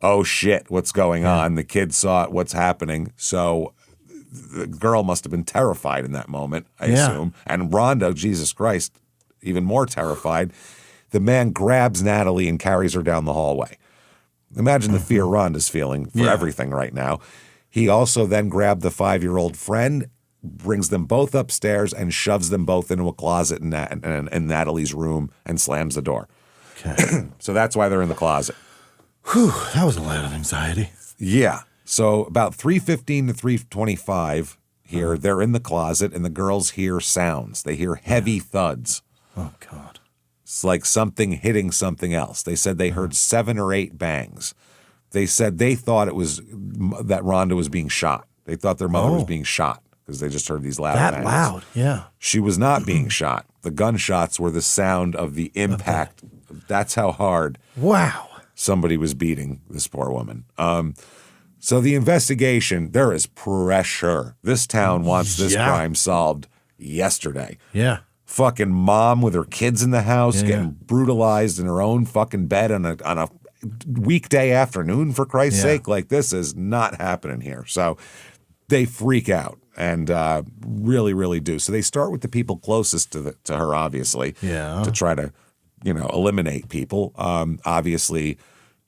Oh, shit, what's going on? The kid saw it, what's happening? So the girl must have been terrified in that moment, I assume. And Rhonda, Jesus Christ, even more terrified. The man grabs Natalie and carries her down the hallway. Imagine the fear Rhonda's feeling for everything right now. He also then grabbed the 5-year-old friend, brings them both upstairs, and shoves them both into a closet in Natalie's room and slams the door. Okay. So that's why they're in the closet. Whew, that was a lot of anxiety. Yeah. So about 3:15 to 3:25 here, they're in the closet, and the girls hear sounds. They hear heavy thuds. Oh, God. It's like something hitting something else. They said they heard 7 or 8 bangs. They said they thought it was that Rhonda was being shot. They thought their mother was being shot because they just heard these loud bangs. That loud, yeah. She was not being shot. The gunshots were the sound of the impact. That's how hard. Wow. Somebody was beating this poor woman. So the investigation, there is pressure. This town wants this crime solved yesterday. Yeah. Fucking mom with her kids in the house getting brutalized in her own fucking bed on a weekday afternoon, for Christ's sake. Like, this is not happening here. So they freak out and really, really do. So they start with the people closest to her, obviously, to try to eliminate people. Obviously,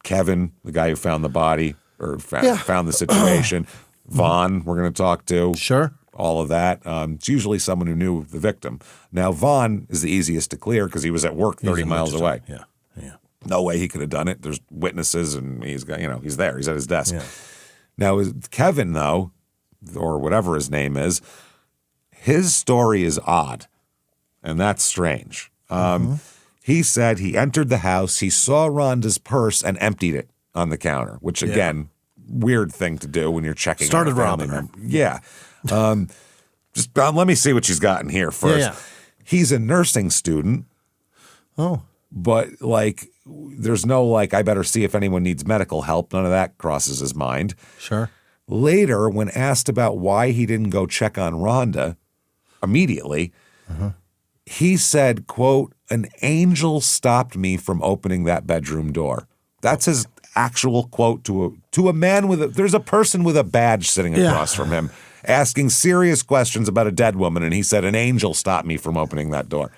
Kevin, the guy who found the body or found the situation. Vaughn, we're going to talk to. Sure. All of that. It's usually someone who knew the victim. Now, Vaughn is the easiest to clear because he was at work 30 miles away. Yeah. No way he could have done it. There's witnesses, and he's got, he's there. He's at his desk. Yeah. Now, Kevin, though, or whatever his name is, his story is odd, and that's strange. He said he entered the house, he saw Rhonda's purse and emptied it on the counter, which, again, weird thing to do when you're checking. Started robbing her. Yeah. Just let me see what she's got in here first. Yeah. He's a nursing student. Oh. But, there's no, I better see if anyone needs medical help. None of that crosses his mind. Sure. Later, when asked about why he didn't go check on Rhonda immediately, he said, quote, "An angel stopped me from opening that bedroom door." That's his actual quote to a man there's a person with a badge sitting across from him asking serious questions about a dead woman, and he said, "An angel stopped me from opening that door."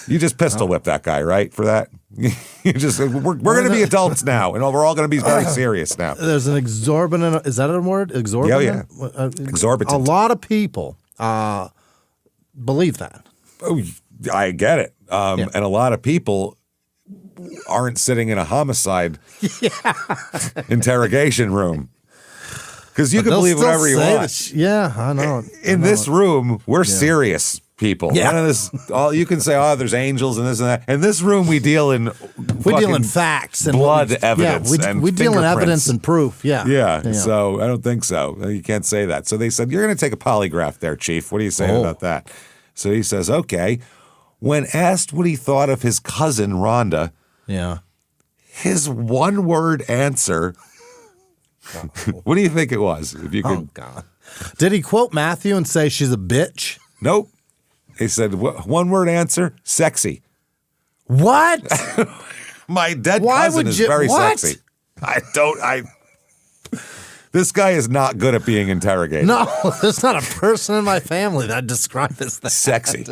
You just pistol whip that guy, right? For that, you just we're going to be adults now, and we're all going to be very serious now. There's an exorbitant. Is that a word? Exorbitant. Yeah. Exorbitant. A lot of people believe that. Oh, I get it, and a lot of people aren't sitting in a homicide interrogation room. Because you can believe whatever you want. I know. In this room, we're serious people. None of this. You can say, "Oh, there's angels and this and that." In this room, we deal in facts and blood evidence. We deal in evidence and proof. Yeah. So I don't think so. You can't say that. So they said, "You're going to take a polygraph there, Chief. What do you say about that?" So he says, "Okay." When asked what he thought of his cousin Rhonda, his one-word answer. What do you think it was? If you could. Oh, God. Did he quote Matthew and say she's a bitch? Nope. He said, one-word answer, sexy. What? My dead cousin is very sexy. This guy is not good at being interrogated. No, there's not a person in my family that describes this. Sexy.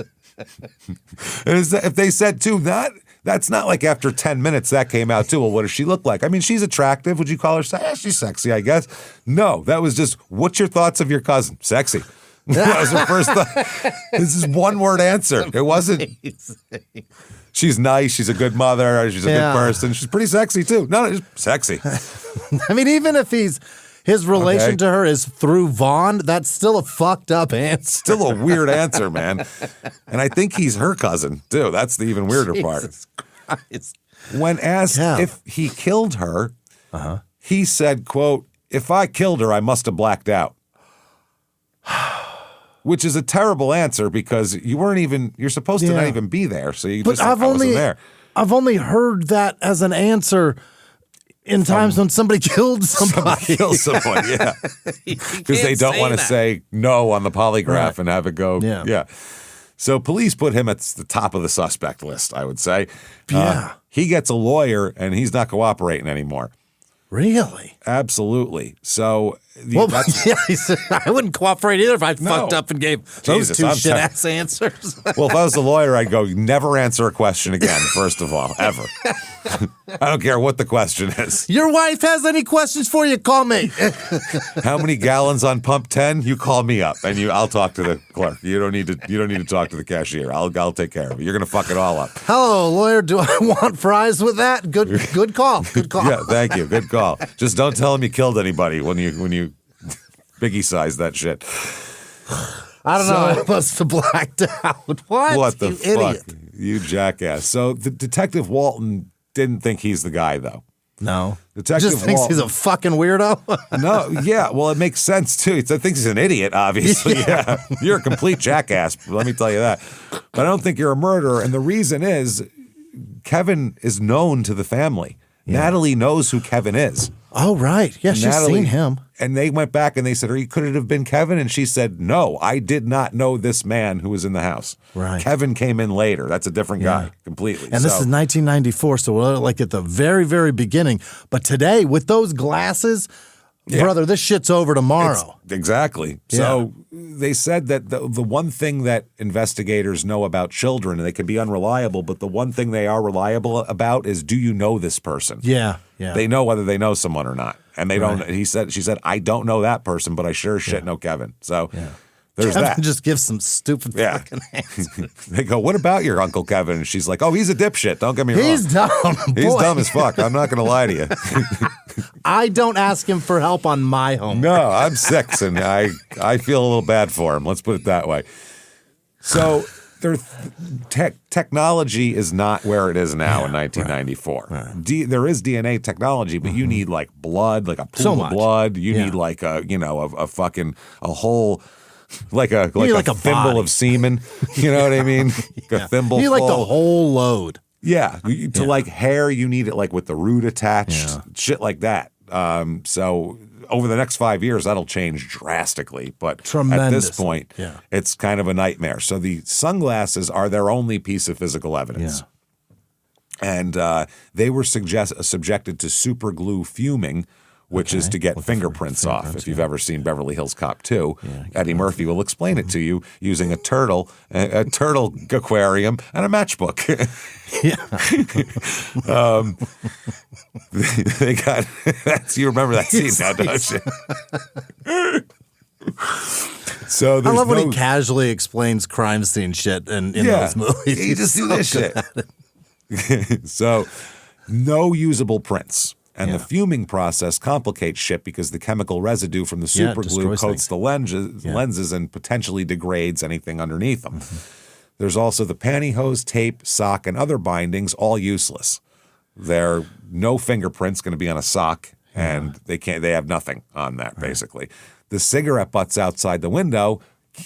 And if they said, too, that That's not like after 10 minutes that came out too. Well, what does she look like? I mean, she's attractive. Would you call her she's sexy, I guess. No, that was just, what's your thoughts of your cousin? Sexy. That was her first thought. This is one word answer. It wasn't. She's nice. She's a good mother. She's a good person. She's pretty sexy too. No, just sexy. I mean, even if his relation to her is through Vaughn, that's still a fucked up answer. Still a weird answer, man. And I think he's her cousin too. That's the even weirder part. Christ. When asked if he killed her, he said, quote, "If I killed her, I must have blacked out." Which is a terrible answer because you're supposed to not even be there. So you just wasn't there. I've only heard that as an answer in times when somebody killed somebody. Somebody kills someone, yeah. Because they don't want to say no on the polygraph and have it go. Yeah. So police put him at the top of the suspect list, I would say. Yeah. He gets a lawyer and he's not cooperating anymore. Really? Absolutely. So, he said, I wouldn't cooperate either if I fucked up and gave those two shit-ass answers. Well, if I was the lawyer, I'd go, never answer a question again, first of all, ever. I don't care what the question is. Your wife has any questions for you, call me. How many gallons on pump 10? You call me up, and I'll talk to the clerk. You don't need to talk to the cashier. I'll take care of it. You're going to fuck it all up. Hello, lawyer. Do I want fries with that? Good call. Good call. Yeah, thank you. Good call. Just don't tell him you killed anybody when you biggie size that shit. I don't know. I must have blacked out. What the you fuck? Idiot. You jackass. So the Detective Walton didn't think he's the guy, though. No. Detective just thinks he's a fucking weirdo? No, yeah. Well, it makes sense, too. He thinks he's an idiot, obviously. Yeah. You're a complete jackass, let me tell you that. But I don't think you're a murderer. And the reason is Kevin is known to the family. Yeah. Natalie knows who Kevin is. Oh, right. Yeah, she's seen him. And they went back and they said, could it have been Kevin? And she said, no, I did not know this man who was in the house. Right. Kevin came in later. That's a different guy completely. And this is 1994, so we're like at the very, very beginning. But today, with those glasses, brother, this shit's over tomorrow. Exactly. Yeah. So they said that the one thing that investigators know about children, and they can be unreliable, but the one thing they are reliable about is, do you know this person? Yeah. They know whether they know someone or not. And they don't. She said, I don't know that person, but I sure as shit know Kevin. So there's Kevin that. Just gives some stupid fucking answers. They go, what about your Uncle Kevin? And she's like, oh, he's a dipshit. Don't get me wrong. He's dumb. He's dumb as fuck. I'm not going to lie to you. I don't ask him for help on my homework. No, I'm 6, and I feel a little bad for him. Let's put it that way. So technology is not where it is now in 1994. Right. There is DNA technology, but you need like blood, like a pool of blood. You need like a whole like a thimble of semen. You know what I mean? A thimble. You need like the whole load. Yeah. To like hair, you need it like with the root attached, shit like that. So over the next 5 years, that'll change drastically. But at this point, it's kind of a nightmare. So the sunglasses are their only piece of physical evidence. Yeah. And they were subjected to super glue fuming, which is to get fingerprints off. If you've ever seen Beverly Hills Cop 2, Eddie Murphy will explain it to you using a turtle aquarium, and a matchbook. They got you remember that scene now, don't you? So I love when he casually explains crime scene shit in those movies. He just do this shit. So no usable prints. And the fuming process complicates shit because the chemical residue from the super glue coats the lenses and potentially degrades anything underneath them. There's also the pantyhose, tape, sock, and other bindings, all useless. There no fingerprints going to be on a sock, and they have nothing on that, basically. The cigarette butts outside the window,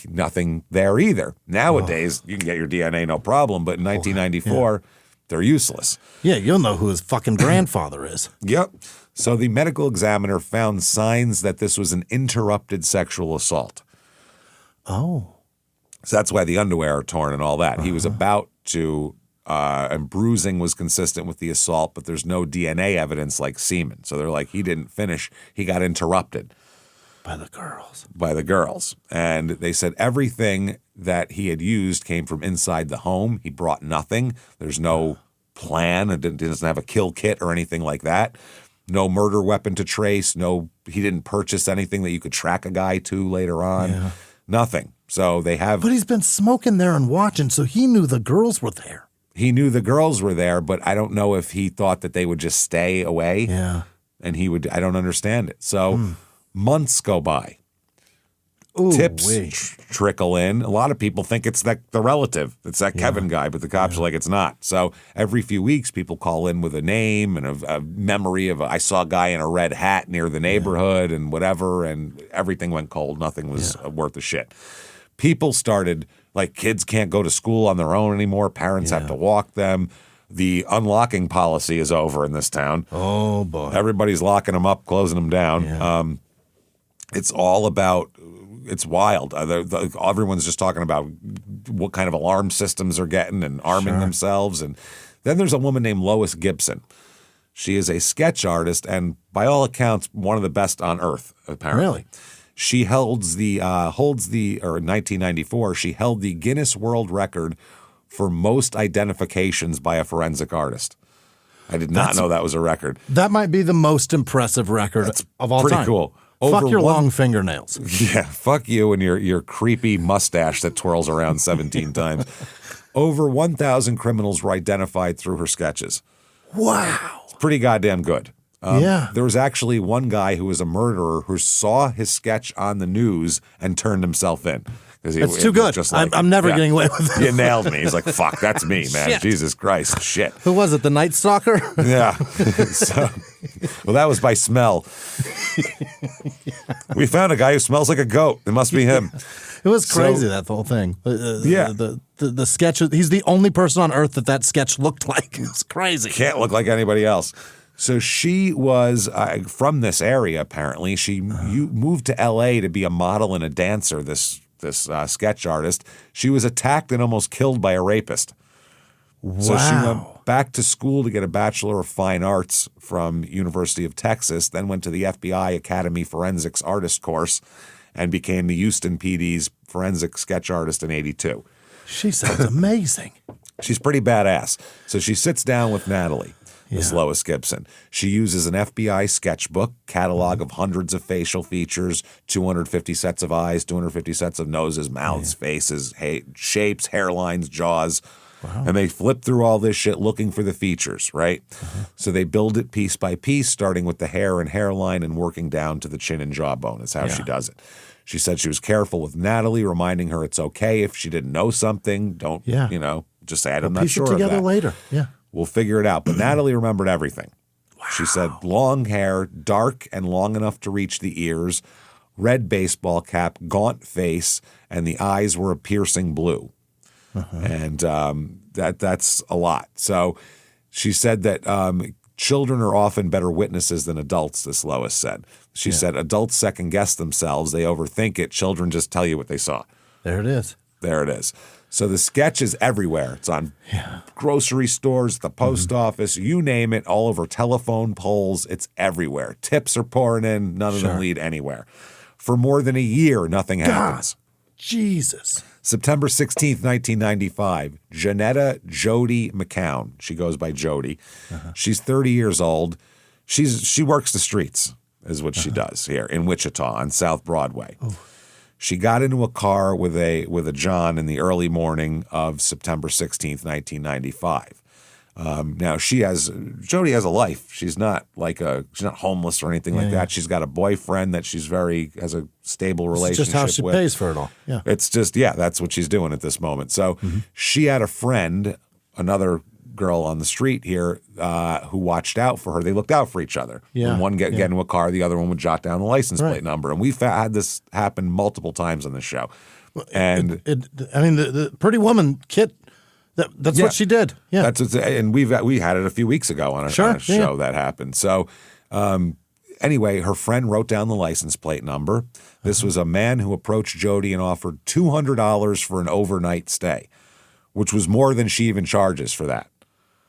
nothing there either. Nowadays, you can get your DNA no problem, but in 1994, they're useless. Yeah, you'll know who his fucking grandfather is. Yep. So the medical examiner found signs that this was an interrupted sexual assault. Oh. So that's why the underwear are torn and all that. He was about to, and bruising was consistent with the assault, but there's no DNA evidence like semen. So they're like, he didn't finish. He got interrupted. By the girls. By the girls. And they said everything that he had used came from inside the home. He brought nothing. There's no plan. It doesn't have a kill kit or anything like that. No murder weapon to trace. He didn't purchase anything that you could track a guy to later on. Yeah. Nothing. So they have. But he's been smoking there and watching, so he knew the girls were there. He knew the girls were there, but I don't know if he thought that they would just stay away. Yeah. And I don't understand it. So months go by. Ooh, Tips trickle in. A lot of people think it's the relative. It's that Kevin guy, but the cops are like, it's not. So every few weeks, people call in with a name and a memory of, I saw a guy in a red hat near the neighborhood and whatever, and everything went cold. Nothing was worth a shit. People started, like, kids can't go to school on their own anymore. Parents have to walk them. The unlocking policy is over in this town. Oh, boy. Everybody's locking them up, closing them down. Yeah. It's all about... It's wild. Everyone's just talking about what kind of alarm systems they're getting and arming themselves. And then there's a woman named Lois Gibson. She is a sketch artist and, by all accounts, one of the best on earth, apparently. Really? She in 1994, she held the Guinness World Record for most identifications by a forensic artist. I did not know that was a record. That might be the most impressive record of all time. Pretty cool. Fuck your long fingernails. Yeah, fuck you and your creepy mustache that twirls around 17 times. Over 1,000 criminals were identified through her sketches. Wow. It's pretty goddamn good. Yeah. There was actually one guy who was a murderer who saw his sketch on the news and turned himself in. It's too good. I'm never getting away with it. You nailed me. He's like, fuck, that's me, man. Shit. Jesus Christ. Shit. Who was it, the Night Stalker? Yeah. Well, that was by smell. We found a guy who smells like a goat. It must be him. It was crazy, that whole thing. Yeah. The sketch, he's the only person on earth that sketch looked like. It was crazy. Can't look like anybody else. So she was from this area, apparently. She moved to L.A. to be a model and a dancer, this sketch artist. She was attacked and almost killed by a rapist. Wow. So she went back to school to get a Bachelor of Fine Arts from University of Texas, then went to the FBI Academy Forensics Artist course and became the Houston PD's forensic sketch artist in 82. She sounds amazing. She's pretty badass. So she sits down with Natalie. Miss Lois Gibson. She uses an FBI sketchbook, catalog of hundreds of facial features, 250 sets of eyes, 250 sets of noses, mouths, faces, shapes, hairlines, jaws. Wow. And they flip through all this shit looking for the features, right? So they build it piece by piece, starting with the hair and hairline and working down to the chin and jawbone is how she does it. She said she was careful with Natalie, reminding her it's okay if she didn't know something. Don't, just say, I'm not sure of that. Piece it together later, We'll figure it out. But Natalie remembered everything. Wow. She said long hair, dark and long enough to reach the ears, red baseball cap, gaunt face, and the eyes were a piercing blue. And that's a lot. So she said that children are often better witnesses than adults, this Lois said. She said adults second guess themselves. They overthink it. Children just tell you what they saw. There it is. There it is. So the sketch is everywhere. It's on grocery stores, the post office, you name it, all over telephone poles. It's everywhere. Tips are pouring in. None of them lead anywhere. For more than a year, nothing happens. Jesus. September 16th, 1995, Janetta Jody McCown. She goes by Jody. She's 30 years old. She works the streets, is what she does here in Wichita on South Broadway. She got into a car with a John in the early morning of September 16th, 1995. Now Jody has a life. She's not she's not homeless or anything like that. She's got a boyfriend that has a stable relationship with. It's just how she pays for it all. Yeah. It's just, that's what she's doing at this moment. So she had a friend, another girl on the street here, who watched out for her. They looked out for each other. When one get into a car, the other one would jot down the license plate number. And we've had this happen multiple times on the show. And the Pretty Woman Kit, that's what she did. Yeah, and we had it a few weeks ago on a show that happened. So anyway, her friend wrote down the license plate number. This was a man who approached Jody and offered $200 for an overnight stay, which was more than she even charges for that.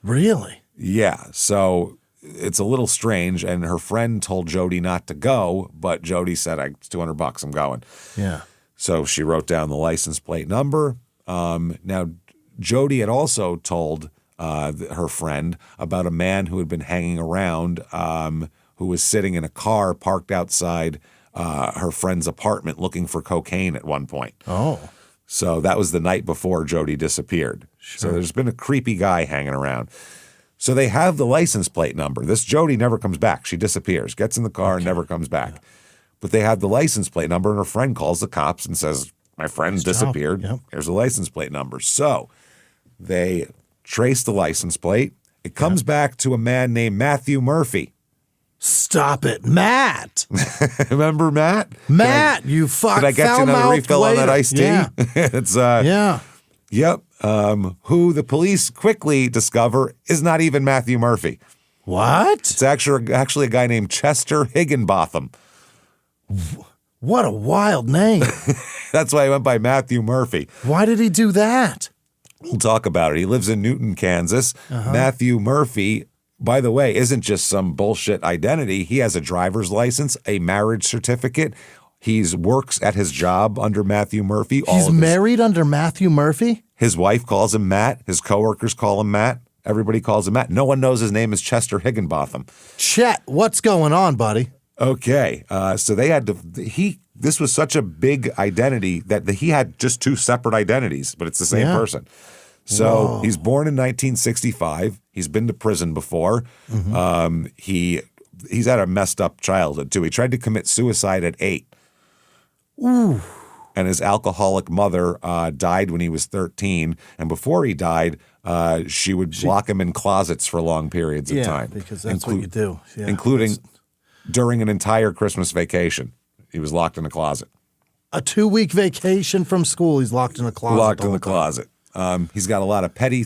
Really? Yeah. So it's a little strange. And her friend told Jody not to go, but Jody said, it's $200. I'm going. Yeah. So she wrote down the license plate number. Now, Jody had also told her friend, about a man who had been hanging around, who was sitting in a car parked outside her friend's apartment looking for cocaine at one point. Oh. So that was the night before Jody disappeared. Sure. So there's been a creepy guy hanging around. So they have the license plate number. This Jody never comes back. She disappears, gets in the car, and never comes back. Yeah. But they have the license plate number, and her friend calls the cops and says, my friend disappeared. Yep. Here's the license plate number. So they trace the license plate. It comes back to a man named Matthew Murphy. Stop it, Matt. Remember Matt? Matt, you fuck. Did I get you another refill on that iced tea? Yeah. It's yeah. Yep. Who the police quickly discover is not even Matthew Murphy. What? It's actually a guy named Chester Higginbotham. What a wild name. That's why I went by Matthew Murphy. Why did he do that? We'll talk about it. He lives in Newton, Kansas. Matthew Murphy, by the way, isn't just some bullshit identity. He has a driver's license, a marriage certificate. He works at his job under Matthew Murphy. He's married under Matthew Murphy? His wife calls him Matt. His coworkers call him Matt. Everybody calls him Matt. No one knows his name is Chester Higginbotham. Chet, what's going on, buddy? Okay. So they had to, this was such a big identity that he had just two separate identities, but it's the same person. So he's born in 1965. He's been to prison before. He's had a messed up childhood too. He tried to commit suicide at 8. Ooh. And his alcoholic mother died when he was 13. And before he died, she would lock him in closets for long periods of time. Yeah, because that's what you do. Yeah, including during an entire Christmas vacation. He was locked in a closet. A 2-week vacation from school, he's locked in a closet. Locked in the closet. He's got a lot of petty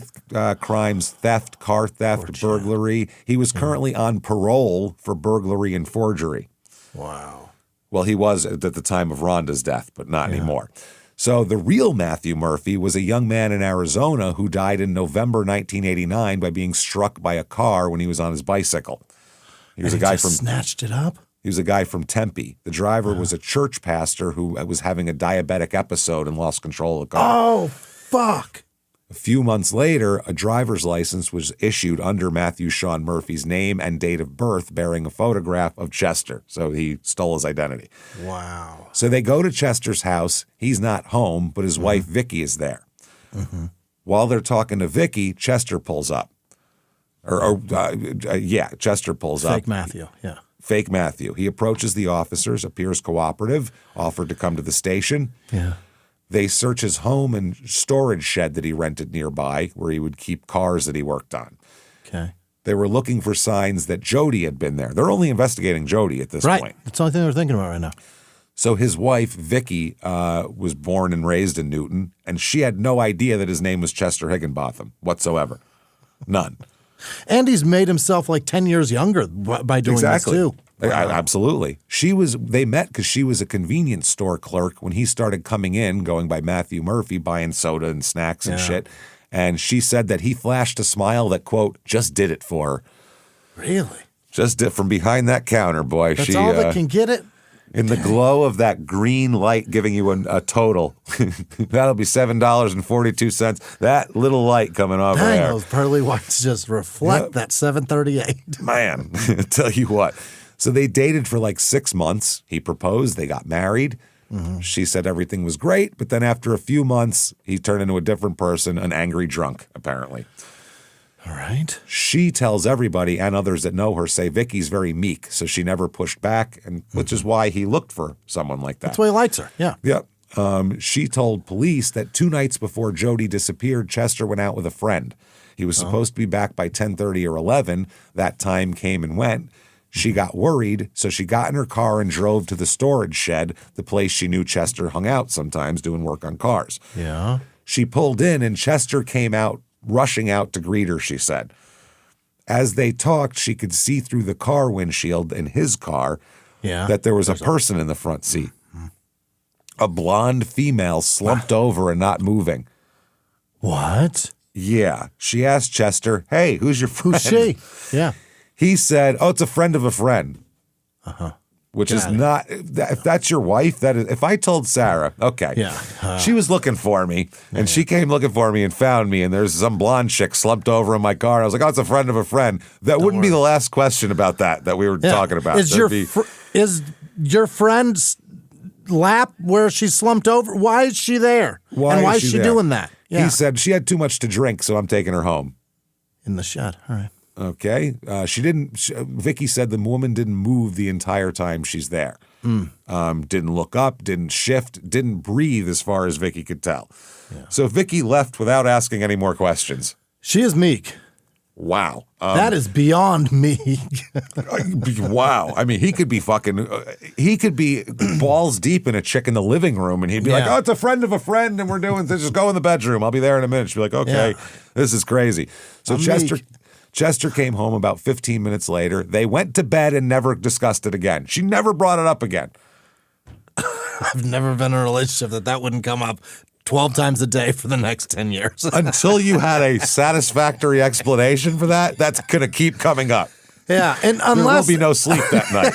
crimes, theft, car theft, burglary. He was currently on parole for burglary and forgery. Wow. Well, he was at the time of Rhonda's death, but not anymore. So the real Matthew Murphy was a young man in Arizona who died in November 1989 by being struck by a car when he was on his bicycle. He was a guy from snatched it up. He was a guy from Tempe. The driver was a church pastor who was having a diabetic episode and lost control of the car. Oh, fuck. A few months later, a driver's license was issued under Matthew Sean Murphy's name and date of birth, bearing a photograph of Chester. So he stole his identity. Wow. So they go to Chester's house. He's not home, but his wife, Vicky, is there. While they're talking to Vicky, Chester pulls up. Chester pulls up. Fake Matthew, yeah. Fake Matthew. He approaches the officers, appears cooperative, offered to come to the station. Yeah. They search his home and storage shed that he rented nearby, where he would keep cars that he worked on. Okay. They were looking for signs that Jody had been there. They're only investigating Jody at this point. Right. That's the only thing they're thinking about right now. So his wife, Vicky, was born and raised in Newton, and she had no idea that his name was Chester Higginbotham whatsoever. None. And he's made himself like 10 years younger by doing this too. Wow. Absolutely. They met because she was a convenience store clerk when he started coming in, going by Matthew Murphy, buying soda and snacks and shit. And she said that he flashed a smile that, quote, just did it for her. Really? Just did from behind that counter, boy. That's all that can get it? In the glow of that green light giving you a total. That'll be $7.42. That little light coming off there. Those pearly whites just reflect that 738. Man, I tell you what. So they dated for like 6 months. He proposed. They got married. She said everything was great. But then after a few months, he turned into a different person, an angry drunk, apparently. All right. She tells everybody and others that know her, say Vicky's very meek, so she never pushed back, and which is why he looked for someone like that. That's why he likes her, yeah. Yep. She told police that 2 nights before Jody disappeared, Chester went out with a friend. He was supposed to be back by 10:30 or 11. That time came and went. She got worried, so she got in her car and drove to the storage shed, the place she knew Chester hung out sometimes doing work on cars. Yeah. She pulled in, and Chester came out, rushing out to greet her, she said. As they talked, she could see through the car windshield in his car that there was a person in the front seat. A blonde female slumped over and not moving. What? Yeah. She asked Chester, hey, who's your friend? Who's she? Yeah. He said, oh, it's a friend of a friend. which is not, if that's your wife, that is, if I told Sarah, okay, she was looking for me, and she came looking for me and found me, and there's some blonde chick slumped over in my car, and I was like, oh, it's a friend of a friend. That wouldn't be the last question about that we were talking about. Is your friend's lap where she slumped over? Why is she there? Why is she doing that? Yeah. He said she had too much to drink, so I'm taking her home. In the shed. All right. Okay. Vicky said the woman didn't move the entire time she's there. Didn't look up, didn't shift, didn't breathe as far as Vicky could tell. Yeah. So Vicky left without asking any more questions. She is meek. Wow. That is beyond meek. Wow. I mean, he could be balls deep in a chick in the living room, and he'd be like, oh, it's a friend of a friend, and we're doing this. Just go in the bedroom. I'll be there in a minute. She'd be like, okay, this is crazy. So Chester came home about 15 minutes later. They went to bed and never discussed it again. She never brought it up again. I've never been in a relationship that wouldn't come up 12 times a day for the next 10 years. Until you had a satisfactory explanation for that, that's going to keep coming up. Yeah, and there will be no sleep that night.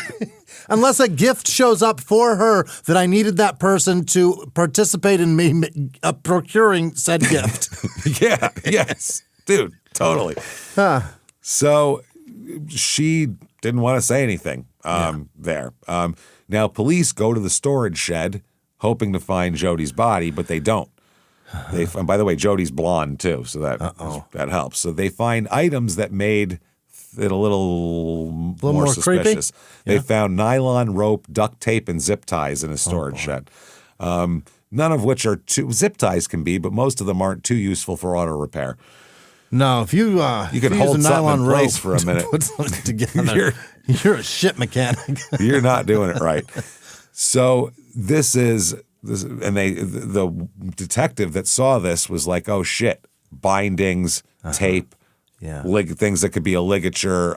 Unless a gift shows up for her that I needed that person to participate in me procuring said gift. Yes. Dude, totally. So she didn't want to say anything there. Now, police go to the storage shed hoping to find Jody's body, but they don't. And by the way, Jody's blonde too, so that helps. So they find items that made it a little more suspicious. They found nylon rope, duct tape, and zip ties in a storage shed. None of which are zip ties can be, but most of them aren't too useful for auto repair. No, if you can hold something in place for a minute. Put something together. You're a shit mechanic. You're not doing it right. So the detective that saw this was like, oh shit, bindings, tape, things that could be a ligature.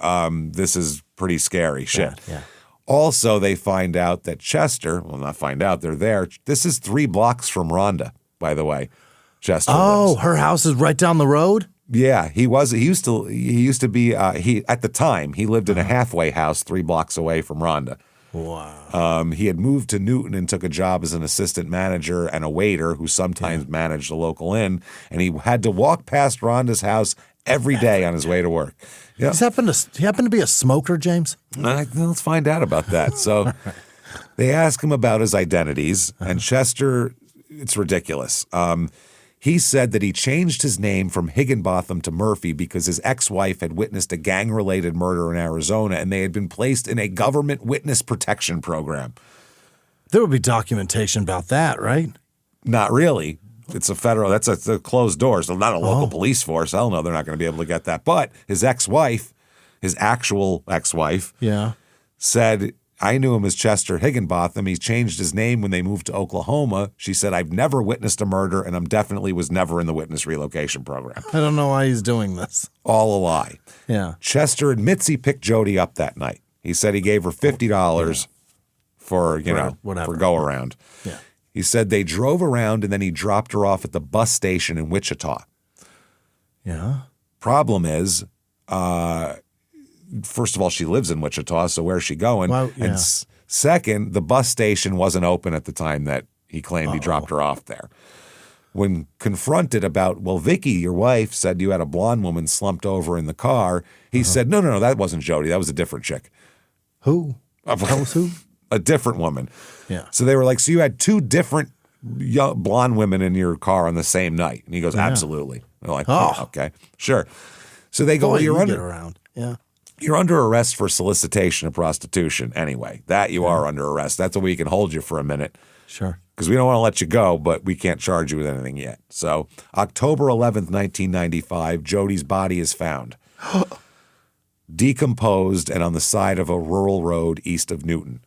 This is pretty scary shit. Yeah. Also, they find out that Chester, they're there. This is 3 blocks from Rhonda, by the way. Chester lives. Her house is right down the road? Yeah, he used to be at the time he lived in a halfway house 3 blocks away from Rhonda. Wow. He had moved to Newton and took a job as an assistant manager and a waiter who sometimes managed a local inn, and he had to walk past Rhonda's house every day on his way to work. Yeah. He happened to be a smoker, James? Let's find out about that. So they ask him about his identities, and Chester, it's ridiculous. He said that he changed his name from Higginbotham to Murphy because his ex-wife had witnessed a gang-related murder in Arizona, and they had been placed in a government witness protection program. There would be documentation about that, right? Not really. It's a federal, that's a closed door, so not a local police force. Hell no, they're not going to be able to get that. But his ex-wife, his actual ex-wife, said, I knew him as Chester Higginbotham. He changed his name when they moved to Oklahoma. She said, I've never witnessed a murder, and definitely was never in the witness relocation program. I don't know why he's doing this. All a lie. Yeah. Chester admits he picked Jody up that night. He said he gave her $50 for, for go around. Yeah. He said they drove around, and then he dropped her off at the bus station in Wichita. Yeah. Problem is, first of all, she lives in Wichita, so where's she going? Well, yeah. And second, the bus station wasn't open at the time that he claimed he dropped her off there. When confronted about, well, Vicky, your wife, said you had a blonde woman slumped over in the car, he said, no, that wasn't Jody. That was a different chick. Who? That was who? A different woman. Yeah. So they were like, so you had 2 different young blonde women in your car on the same night? And he goes, absolutely. They're like, okay, sure. So they go, well, you're under arrest for solicitation of prostitution anyway. That you are under arrest. That's why we can hold you for a minute. Sure. Because we don't want to let you go, but we can't charge you with anything yet. So October 11th, 1995, Jody's body is found. Decomposed and on the side of a rural road east of Newton.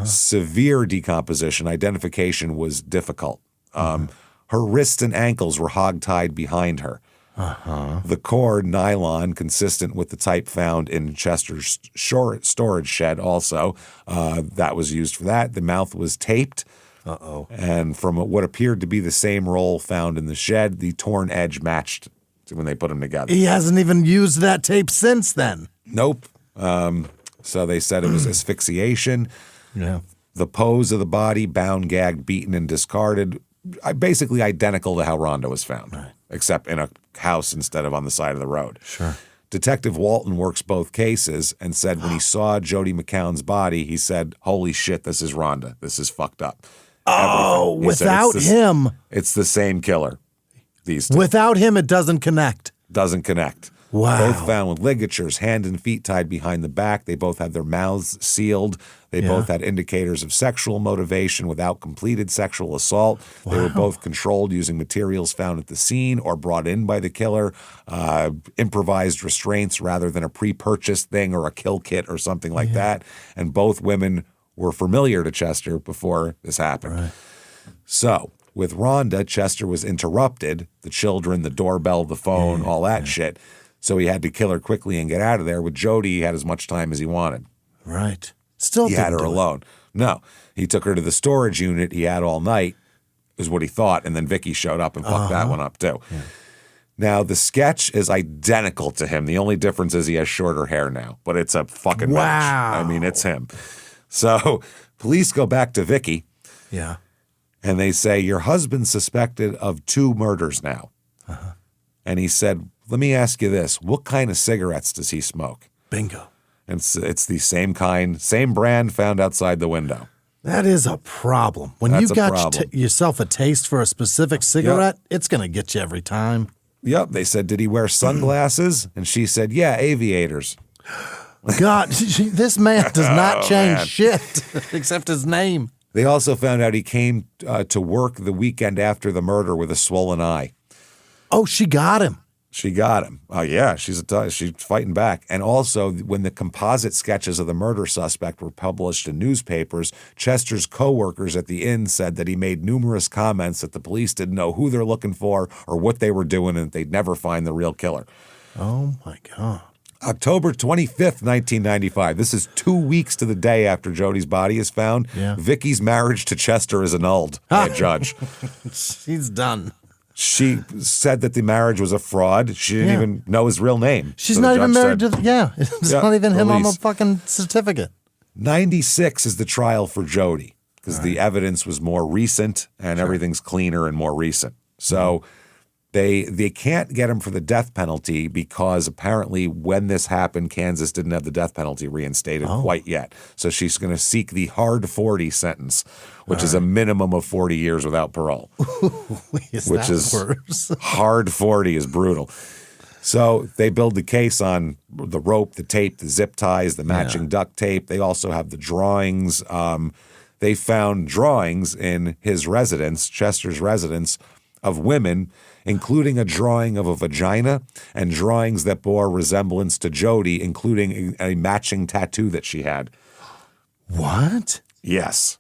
Severe decomposition. Identification was difficult. Her wrists and ankles were hog-tied behind her. The cord, nylon, consistent with the type found in Chester's storage shed also. That was used for that. The mouth was taped. And from what appeared to be the same roll found in the shed, the torn edge matched when they put them together. He hasn't even used that tape since then. Nope. So they said it was asphyxiation. Yeah. The pose of the body, bound, gagged, beaten, and discarded, basically identical to how Rhonda was found, except in a house instead of on the side of the road. Sure. Detective Walton works both cases and said when he saw Jody McCown's body, he said, holy shit, this is Rhonda. This is fucked up. Oh, without him. It's the same killer. These two. Without him, it doesn't connect. Doesn't connect. Wow. Both found with ligatures, hand and feet tied behind the back. They both had their mouths sealed. They both had indicators of sexual motivation without completed sexual assault. Wow. They were both controlled using materials found at the scene or brought in by the killer, improvised restraints rather than a pre-purchased thing or a kill kit or something like that. And both women were familiar to Chester before this happened. Right. So with Rhonda, Chester was interrupted, the children, the doorbell, the phone, all that shit. So he had to kill her quickly and get out of there. With Jody, he had as much time as he wanted. Right. Still he had her alone. No. He took her to the storage unit he had all night, is what he thought, and then Vicky showed up and fucked that one up too. Yeah. Now, the sketch is identical to him. The only difference is he has shorter hair now, but it's a fucking match. I mean, it's him. So police go back to Vicky. Yeah. And they say, your husband's suspected of 2 murders now. And he said, let me ask you this. What kind of cigarettes does he smoke? Bingo. And it's the same kind, same brand found outside the window. That is a problem. When you got yourself a taste for a specific cigarette, it's going to get you every time. Yep. They said, did he wear sunglasses? And she said, yeah, aviators. God, this man does not change shit except his name. They also found out he came to work the weekend after the murder with a swollen eye. Oh, she got him. She got him. Oh, yeah, she's fighting back. And also, when the composite sketches of the murder suspect were published in newspapers, Chester's co-workers at the inn said that he made numerous comments that the police didn't know who they're looking for or what they were doing and they'd never find the real killer. Oh, my God. October 25th, 1995. This is 2 weeks to the day after Jody's body is found. Yeah. Vicky's marriage to Chester is annulled by a judge. She's done. She said that the marriage was a fraud. She didn't even know his real name. She's not even married to it's not even him on the fucking certificate. 96 is the trial for Jody because the evidence was more recent and everything's cleaner and more recent. So they can't get him for the death penalty because apparently when this happened, Kansas didn't have the death penalty reinstated quite yet. So she's going to seek the hard 40 sentence, which is a minimum of 40 years without parole. Which is worse? Hard 40 is brutal. So they build the case on the rope, the tape, the zip ties, the matching duct tape. They also have the drawings. They found drawings in his residence, Chester's residence, of women, including a drawing of a vagina and drawings that bore resemblance to Jody, including a matching tattoo that she had. What? Yes.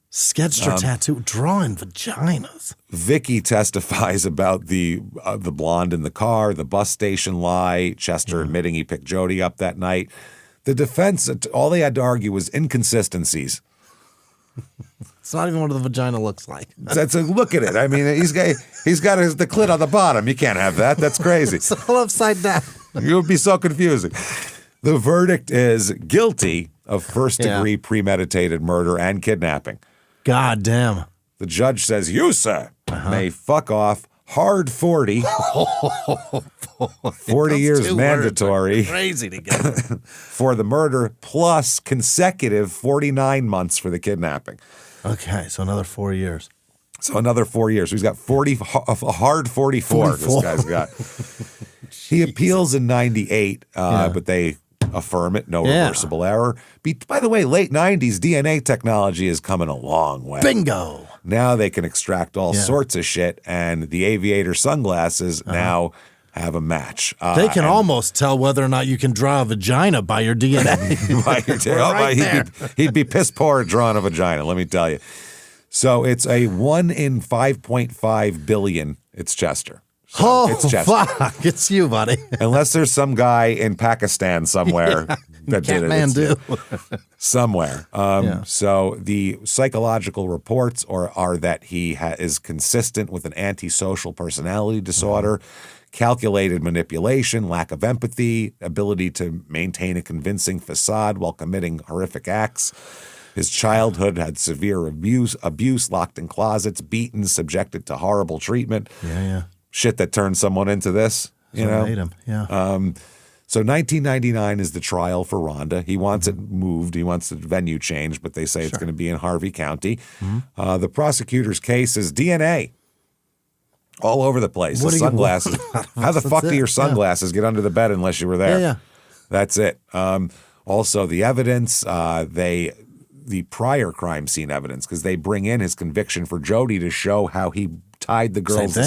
Sketched her tattoo, drawing vaginas. Vicky testifies about the blonde in the car, the bus station lie, Chester admitting he picked Jody up that night. The defense, all they had to argue was inconsistencies. It's not even what the vagina looks like. Look at it. I mean, he's got the clit on the bottom. You can't have that. That's crazy. It's all upside down. It would be so confusing. The verdict is guilty of first-degree premeditated murder and kidnapping. God damn. The judge says, you, sir, may fuck off. Hard 40. 40 years mandatory. Crazy together. For the murder, plus consecutive 49 months for the kidnapping. Okay, so another 4 years. So another 4 years. So he's got a hard 44 this guy's got. He appeals in 98, but they affirm it, no reversible error. By the way, late 90s, DNA technology is coming a long way. Bingo! Now they can extract all sorts of shit, and the aviator sunglasses now have a match. They can almost tell whether or not you can draw a vagina by your DNA. He'd be piss poor at drawing a vagina, let me tell you. So it's a 1 in 5.5 billion. It's Chester. So it's Chester. Fuck. It's you, buddy. Unless there's some guy in Pakistan somewhere that did it. Somewhere. So the psychological reports are that he is consistent with an antisocial personality disorder, calculated manipulation, lack of empathy, ability to maintain a convincing facade while committing horrific acts. His childhood had severe abuse, locked in closets, beaten, subjected to horrible treatment. Yeah. Shit that turned someone into this, you know? Made him. Yeah. So 1999 is the trial for Rhonda. He wants it moved. He wants the venue changed, but they say it's going to be in Harvey County. The prosecutor's case is DNA. All over the place. The sunglasses. How the fuck do your sunglasses get under the bed unless you were there? Yeah. That's it. Also, the evidence, the prior crime scene evidence, because they bring in his conviction for Jody to show how he tied the girls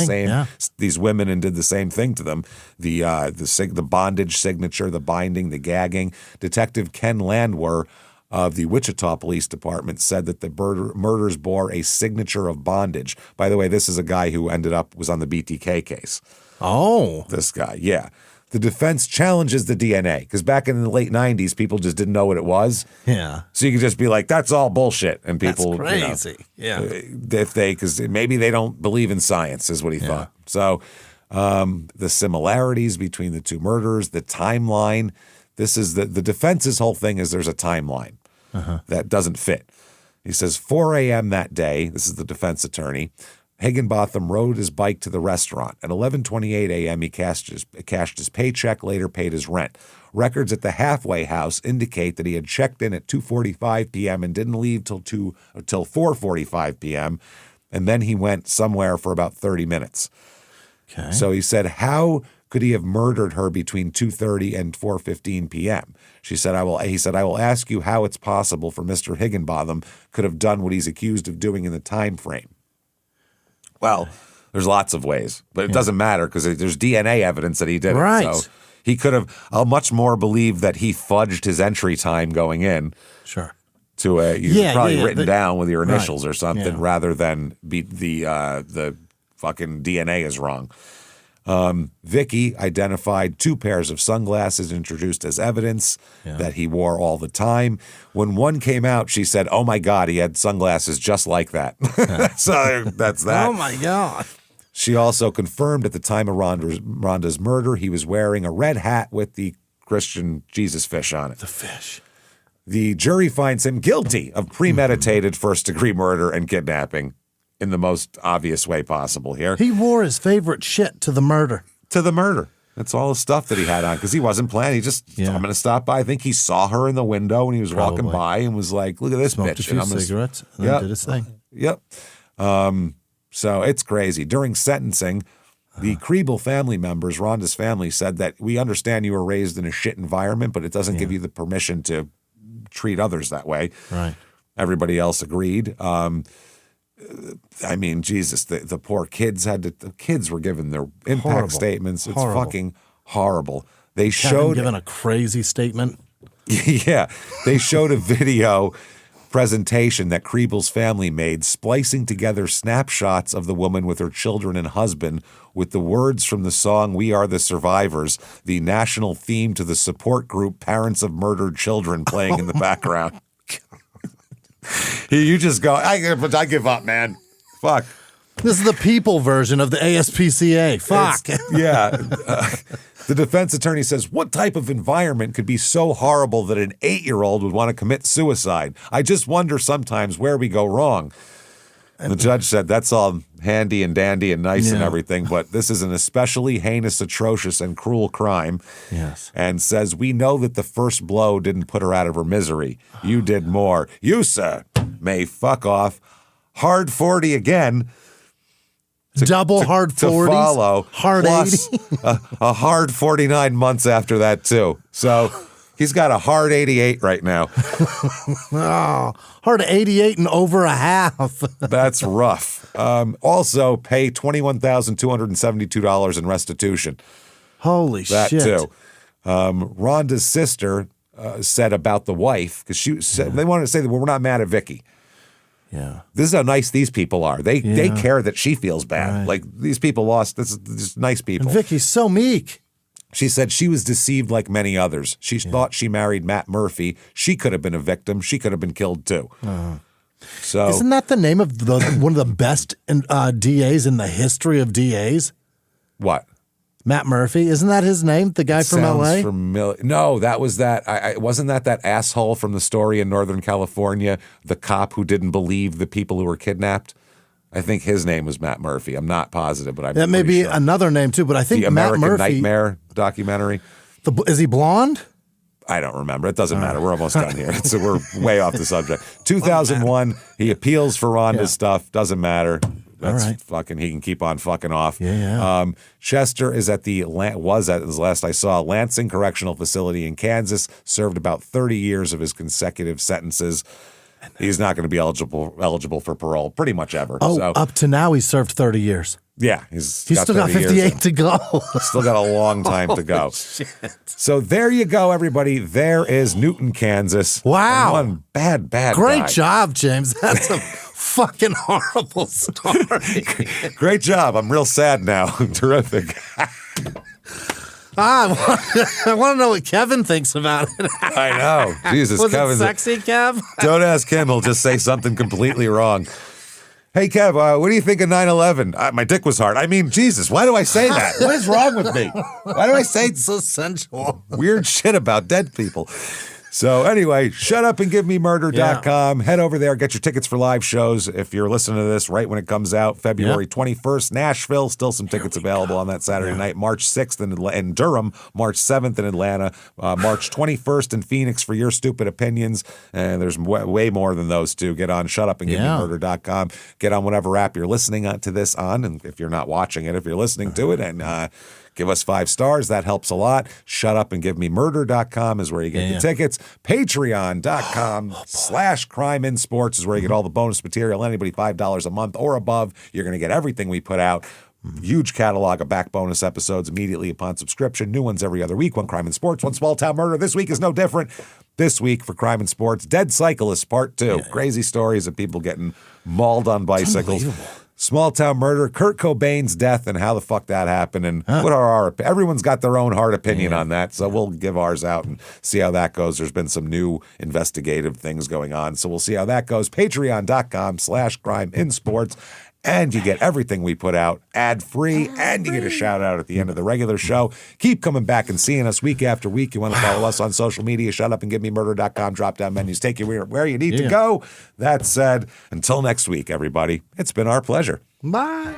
these women and did the same thing to them. The bondage signature, the binding, the gagging. Detective Ken Landwehr of the Wichita Police Department said that the murders bore a signature of bondage. By the way, this is a guy who was on the BTK case. Oh. This guy, yeah. The defense challenges the DNA because back in the late 90s, people just didn't know what it was. Yeah. So you could just be like, that's all bullshit. And people, that's crazy. Because maybe they don't believe in science is what he thought. So the similarities between the two murders, the timeline, this is the defense's whole thing is there's a timeline that doesn't fit. He says 4 a.m. that day, this is the defense attorney, Higginbotham rode his bike to the restaurant. At 11:28 a.m., he cashed his paycheck, later paid his rent. Records at the halfway house indicate that he had checked in at 2:45 p.m. and didn't leave till 4:45 p.m., and then he went somewhere for about 30 minutes. Okay. So he said, how could he have murdered her between 2:30 and 4:15 p.m.? He said, I will ask you how it's possible for Mr. Higginbotham could have done what he's accused of doing in the time frame. Well, there's lots of ways, but it doesn't matter because there's DNA evidence that he did it. So he could have, I'll much more believe that he fudged his entry time going in. Sure. To probably written down with your initials or something rather than the fucking DNA is wrong. Vicky identified 2 pairs of sunglasses introduced as evidence that he wore all the time. When one came out, she said, oh my God, he had sunglasses just like that. So that's that. Oh my God. She also confirmed at the time of Rhonda's murder, he was wearing a red hat with the Christian Jesus fish on it. The fish. The jury finds him guilty of premeditated first-degree murder and kidnapping. In the most obvious way possible here. He wore his favorite shit to the murder. That's all the stuff that he had on because he wasn't planning. He just, I'm going to stop by. I think he saw her in the window when he was walking by and was like, look at this Smoked bitch. Smoked a few cigarettes and then did his thing. Yep. So it's crazy. During sentencing, the Kriebel family members, Rhonda's family, said that we understand you were raised in a shit environment, but it doesn't give you the permission to treat others that way. Right. Everybody else agreed. I mean, Jesus, the poor kids the kids were given their impact statements. It's fucking horrible. They showed given a crazy statement. Yeah, they showed a video presentation that Kriebel's family made, splicing together snapshots of the woman with her children and husband with the words from the song "We Are the Survivors," the national theme to the support group Parents of Murdered Children, playing in the background. You just go, I give up, man. Fuck. This is the people version of the ASPCA. Fuck. The defense attorney says, what type of environment could be so horrible that an 8-year-old would want to commit suicide? I just wonder sometimes where we go wrong. And the judge said, that's all handy and dandy and nice and everything, but this is an especially heinous, atrocious, and cruel crime. Yes. And says, we know that the first blow didn't put her out of her misery. You did more. You, sir, may fuck off. Hard 40 again. Double hard 40s. To follow. Hard plus 80. a hard 49 months after that, too. So he's got a hard 88 right now. Oh, hard 88 and over a half. That's rough. Also, pay $21,272 in restitution. Holy shit. That, too. Rhonda's sister said about the wife, because she said, they wanted to say that we're not mad at Vicky. Yeah. This is how nice these people are. They care that she feels bad. Right. Like, these people lost. This is just nice people. And Vicky's so meek. She said she was deceived like many others. She thought she married Matt Murphy. She could have been a victim. She could have been killed too. So isn't that the name of one of the best DAs in the history of DAs? What? Matt Murphy, isn't that his name? The guy from L.A. No, that was that. Wasn't that asshole from the story in Northern California, the cop who didn't believe the people who were kidnapped? I think his name was Matt Murphy. I'm not positive, but I'm that may be sure. Another name too. But I think the Matt American Murphy Nightmare documentary. Is he blonde? I don't remember. It doesn't matter. We're almost done here. So we're way off the subject. 2001. He appeals for Rhonda's stuff. Doesn't matter. That's all right. Fucking. He can keep on fucking off. Yeah. Chester is at the last I saw, Lansing Correctional Facility in Kansas. Served about 30 years of his consecutive sentences. He's not going to be eligible for parole pretty much ever. Oh, so, up to now he's served 30 years. Yeah, He's still got 58 to go. Still got a long time to go. Shit. So there you go, everybody. There is Newton, Kansas. Wow. And one bad Great guy. job, James. That's a fucking horrible story. Great job. I'm real sad now. Terrific. I want to know what Kevin thinks about it. I know. Jesus, Was Kevin's it sexy, Kev? Don't ask him. He'll just say something completely wrong. Hey, Kev, what do you think of 9/11? My dick was hard. I mean, Jesus, why do I say that? What is wrong with me? Why do I say So sensual. weird shit about dead people? So anyway, shutupandgivememurder.com. Head over there, get your tickets for live shows. If you're listening to this right when it comes out, February 21st, Nashville, still some tickets available on that Saturday night. March 6th in Durham, March 7th in Atlanta, March 21st in Phoenix for Your Stupid Opinions. And there's way more than those two. Get on shutupandgivememurder.com. Get on whatever app you're listening to this on. And if you're not watching it, if you're listening to it, and give us 5 stars. That helps a lot. Shutupandgivememurder.com is where you get the tickets. Patreon.com/CrimeInSports is where you get all the bonus material. Anybody $5 a month or above, you're going to get everything we put out. Huge catalog of back bonus episodes immediately upon subscription. New ones every other week. One Crime and Sports, one Small Town Murder. This week is no different. This week for Crime and Sports, Dead Cyclists Part 2. Crazy stories of people getting mauled on bicycles. Small Town Murder, Kurt Cobain's death and how the fuck that happened, and what are our everyone's got their own hard opinion on that, so we'll give ours out and see how that goes. There's been some new investigative things going on, so we'll see how that goes. Patreon.com/CrimeInSports, and you get everything we put out ad-free, and you get a shout-out at the end of the regular show. Keep coming back and seeing us week after week. You want to follow us on social media, shutupandgivememurder.com, drop-down menus, take you where you need to go. That said, until next week, everybody, it's been our pleasure. Bye.